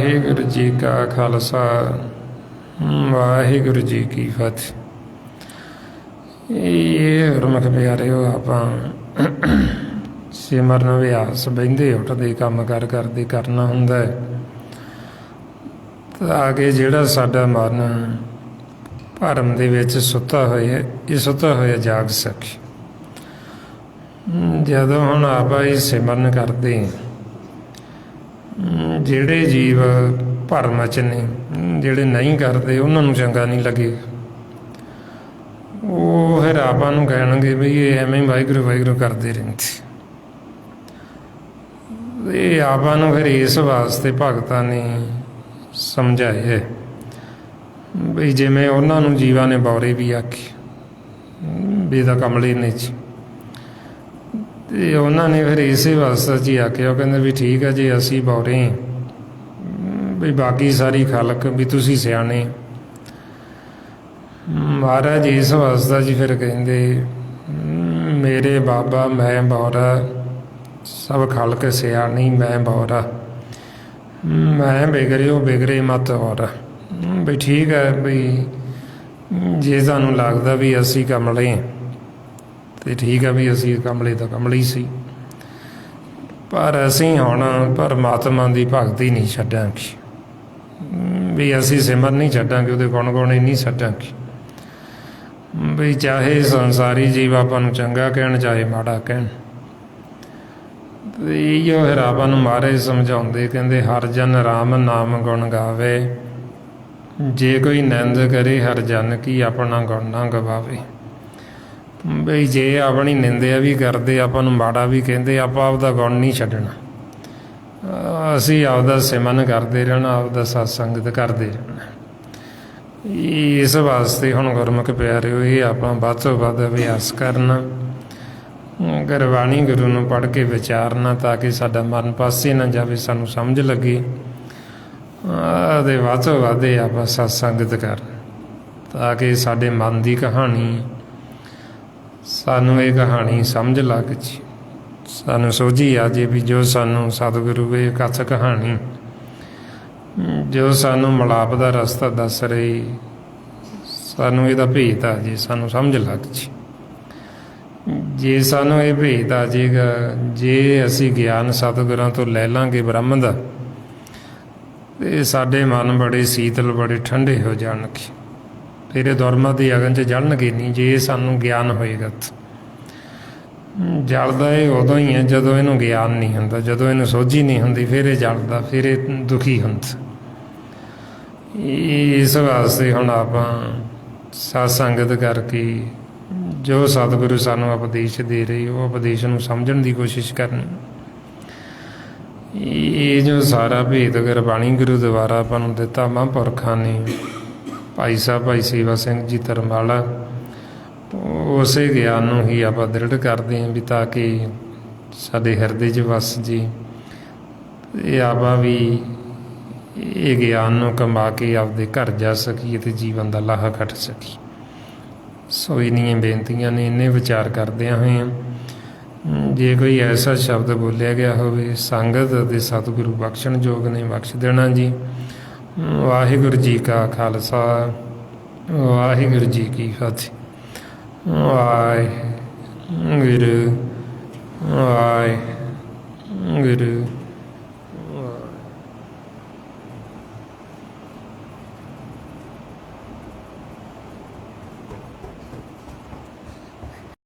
ਵਾਹਿਗੁਰੂ ਜੀ ਕਾ ਖਾਲਸਾ ਵਾਹਿਗੁਰੂ ਜੀ ਕੀ ਫਤਿਹ। ਇਹ ਗੁਰਮੁਖ ਪਿਆਰਿਓ, ਆਪਾਂ ਸਿਮਰਨ ਅਭਿਆਸ ਬਹਿੰਦੇ ਉੱਠਦੇ ਕੰਮ ਕਾਰ ਕਰਦੇ ਕਰਨਾ ਹੁੰਦਾ ਹੈ, ਤਾਂ ਕਿ ਜਿਹੜਾ ਸਾਡਾ ਮਨ ਭਰਮ ਦੇ ਵਿੱਚ ਸੁੱਤਾ ਹੋਇਆ, ਇਹ ਸੁੱਤਾ ਹੋਇਆ ਜਾਗ ਸਕੇ। ਜਦੋਂ ਹੁਣ ਆਪਾਂ ਇਹ ਸਿਮਰਨ ਕਰਦੇ, ਜਿਹੜੇ ਜੀਵ ਭਰਮ 'ਚ ਨੇ, ਜਿਹੜੇ ਨਹੀਂ ਕਰਦੇ, ਉਹਨਾਂ ਨੂੰ ਚੰਗਾ ਨਹੀਂ ਲੱਗੇ। ਉਹ ਫਿਰ ਆਪਾਂ ਨੂੰ ਕਹਿਣਗੇ ਵੀ ਇਹ ਐਵੇਂ ਵਾਹਿਗੁਰੂ ਵਾਹਿਗੁਰੂ ਕਰਦੇ ਰਹਿੰਦੇ। ਇਹ ਆਪਾਂ ਨੂੰ ਫਿਰ ਇਸ ਵਾਸਤੇ ਭਗਤਾਂ ਨੇ ਸਮਝਾਇਆ ਵੀ ਜਿਵੇਂ ਉਹਨਾਂ ਨੂੰ ਜੀਵਾਂ ਨੇ ਬੌਰੇ ਵੀ ਆਖੀ ਵੀ ਇਹਦਾ ਕਮਲੇ ਨੇ ਜੀ, ਤੇ ਉਹਨਾਂ ਨੇ ਫਿਰ ਇਸੇ ਵਾਸਤੇ ਜੀ ਆਖਿਆ। ਉਹ ਕਹਿੰਦੇ ਵੀ ਠੀਕ ਹੈ ਜੀ, ਅਸੀਂ ਬੌਰੇ ਵੀ ਬਾਕੀ ਸਾਰੀ ਖਾਲਕ ਵੀ ਤੁਸੀਂ ਸਿਆਣੇ। ਮਹਾਰਾਜ ਇਸ ਵਾਸਤੇ ਜੀ ਫਿਰ ਕਹਿੰਦੇ ਮੇਰੇ ਬਾਬਾ ਮੈਂ ਬੌਰਾ, ਸਭ ਖਾਲਕ ਸਿਆਣੀ ਮੈਂ ਬੌਰਾ, ਮੈਂ ਬਿਗੜਿਓ ਬਿਗੜੇ ਮਤ ਔਰਾ। ਵੀ ਠੀਕ ਹੈ, ਵੀ ਜੇ ਤੁਹਾਨੂੰ ਲੱਗਦਾ ਵੀ ਅਸੀਂ ਕਮਲੇ ਤੇ ਠੀਕ ਹੈ, ਵੀ ਅਸੀਂ ਕਮਲੇ ਤਾਂ ਕਮਲੇ ਹੀ ਸੀ, ਪਰ ਅਸੀਂ ਹੁਣ ਪਰਮਾਤਮਾ ਦੀ ਭਗਤੀ ਨਹੀਂ ਛੱਡਾਂਗੇ, ਵੀ ਅਸੀਂ ਸਿਮਰਨ ਨਹੀਂ ਛੱਡਾਂਗੇ, ਉਹਦੇ ਗੁਣ ਗਾਉਣੇ ਨਹੀਂ ਛੱਡਾਂਗੇ। ਵੀ ਚਾਹੇ ਸੰਸਾਰੀ ਜੀਵ ਆਪਾਂ ਨੂੰ ਚੰਗਾ ਕਹਿਣ ਚਾਹੇ ਮਾੜਾ ਕਹਿਣ। ਤੇ ਇਹੋ ਫਿਰ ਆਪਾਂ ਨੂੰ ਮਹਾਰਾਜ ਸਮਝਾਉਂਦੇ, ਕਹਿੰਦੇ ਹਰ ਜਨ ਰਾਮ ਨਾਮ ਗੁਣ ਗਾਵੇ, ਜੇ ਕੋਈ ਨਿੰਦ ਕਰੇ ਹਰ ਜਨ ਕੀ ਆਪਣਾ ਗੁਣ ਨਾ ਗਵਾਵੇ। ਬਈ ਜੇ ਆਪਣੀ ਨਿੰਦਿਆ ਵੀ ਕਰਦੇ, ਆਪਾਂ ਨੂੰ ਮਾੜਾ ਵੀ ਕਹਿੰਦੇ, ਆਪਾਂ ਆਪਦਾ ਗੁਣ ਨਹੀਂ ਛੱਡਣਾ, ਅਸੀਂ ਆਪਦਾ ਸਿਮਰਨ ਕਰਦੇ ਰਹਿਣਾ, ਆਪਦਾ ਸਤਸੰਗਤ ਕਰਦੇ ਰਹਿਣਾ। ਇਸ ਵਾਸਤੇ ਹੁਣ ਗੁਰਮੁਖ ਪਿਆਰਿਓ, ਇਹ ਆਪਾਂ ਵੱਧ ਤੋਂ ਵੱਧ ਅਭਿਆਸ ਕਰਨਾ, ਗੁਰਬਾਣੀ ਗੁਰੂ ਨੂੰ ਪੜ੍ਹ ਕੇ ਵਿਚਾਰਨਾ, ਤਾਂ ਕਿ ਸਾਡਾ ਮਨ ਪਾਸੇ ਨਾ ਜਾਵੇ, ਸਾਨੂੰ ਸਮਝ ਲੱਗੇ। ਅਤੇ ਵੱਧ ਤੋਂ ਵੱਧ ਆਪਾਂ ਸਤਸੰਗਤ ਕਰਨ, ਤਾਂ ਕਿ ਸਾਡੇ ਮਨ ਦੀ ਕਹਾਣੀ, ਸਾਨੂੰ ਇਹ ਕਹਾਣੀ ਸਮਝ ਲੱਗ ਜੀ, ਸਾਨੂੰ ਸੋਝੀ ਆ ਜੇ ਵੀ ਜੋ ਸਾਨੂੰ ਸਤਿਗੁਰੂ ਇਹ ਕਥ ਕਹਾਣੀ, ਜੋ ਸਾਨੂੰ ਮਿਲਾਪ ਦਾ ਰਸਤਾ ਦੱਸ ਰਹੀ, ਸਾਨੂੰ ਇਹਦਾ ਭੇਤ ਆ ਜੇ, ਸਾਨੂੰ ਸਮਝ ਲੱਗ ਜੀ। ਜੇ ਸਾਨੂੰ ਇਹ ਭੇਤ ਆ ਜੇਗਾ, ਜੇ ਅਸੀਂ ਗਿਆਨ ਸਤਿਗੁਰਾਂ ਤੋਂ ਲੈ ਲਾਂਗੇ ਬ੍ਰਹਮ ਦਾ, ਤੇ ਸਾਡੇ ਮਨ ਬੜੇ ਸੀਤਲ ਬੜੇ ਠੰਡੇ ਹੋ ਜਾਣਗੇ, ਫਿਰ ਇਹ ਦੁਰਮਤ ਦੀ ਅਗਨ 'ਚ ਜਲਣਗੇ ਨਹੀਂ। ਜੇ ਸਾਨੂੰ ਗਿਆਨ ਹੋਏਗਾ, ਜਲਦਾ ਇਹ ਉਦੋਂ ਹੀ ਹੈ ਜਦੋਂ ਇਹਨੂੰ ਗਿਆਨ ਨਹੀਂ ਹੁੰਦਾ, ਜਦੋਂ ਇਹਨੂੰ ਸੋਝੀ ਨਹੀਂ ਹੁੰਦੀ, ਫਿਰ ਇਹ ਜਲਦਾ, ਫਿਰ ਇਹ ਦੁਖੀ ਹੁੰਦਾ। ਇਸ ਵਾਸਤੇ ਹੁਣ ਆਪਾਂ ਸਤਸੰਗਤ ਕਰਕੇ ਜੋ ਸਤਿਗੁਰੂ ਸਾਨੂੰ ਉਪਦੇਸ਼ ਦੇ ਰਹੇ, ਉਹ ਉਪਦੇਸ਼ ਨੂੰ ਸਮਝਣ ਦੀ ਕੋਸ਼ਿਸ਼ ਕਰਨੀ। ਇਹ ਜੋ ਸਾਰਾ ਭੇਦ ਗੁਰਬਾਣੀ ਗੁਰੂ ਦੁਆਰਾ ਆਪਾਂ ਨੂੰ ਦਿੱਤਾ ਮਹਾਂਪੁਰਖਾਂ ਨੇ, ਭਾਈ ਸਾਹਿਬ ਭਾਈ ਸੇਵਾ ਸਿੰਘ ਜੀ ਧਰਮਵਾਲਾ, ਉਸੇ ਗਿਆਨ ਨੂੰ ਹੀ ਆਪਾਂ ਦ੍ਰਿੜ ਕਰਦੇ ਹਾਂ, ਵੀ ਤਾਂ ਕਿ ਸਾਡੇ ਹਿਰਦੇ 'ਚ ਵਸ ਜੇ। ਇਹ ਆਪਾਂ ਵੀ ਇਹ ਗਿਆਨ ਨੂੰ ਕਮਾ ਕੇ ਆਪਦੇ ਘਰ ਜਾ ਸਕੀਏ ਤੇ ਜੀਵਨ ਦਾ ਲਾਹਾ ਕੱਢ ਸਕੀਏ। ਸੋ ਇੰਨੀਆਂ ਬੇਨਤੀਆਂ ਨੇ, ਇੰਨੇ ਵਿਚਾਰ ਕਰਦਿਆਂ ਹੋਏ। ਜੇ ਕੋਈ ਐਸਾ ਸ਼ਬਦ ਬੋਲਿਆ ਗਿਆ ਹੋਵੇ, ਸੰਗਤ ਅਤੇ ਸਤਿਗੁਰੂ ਬਖਸ਼ਣ ਯੋਗ ਨੇ, ਬਖਸ਼ ਦੇਣਾ ਜੀ। ਵਾਹਿਗੁਰੂ ਜੀ ਕਾ ਖਾਲਸਾ ਵਾਹਿਗੁਰੂ ਜੀ ਕੀ ਫਤਿਹ। ਵਾਹਿਗੁਰੂ ਵਾਹਿਗੁਰੂ।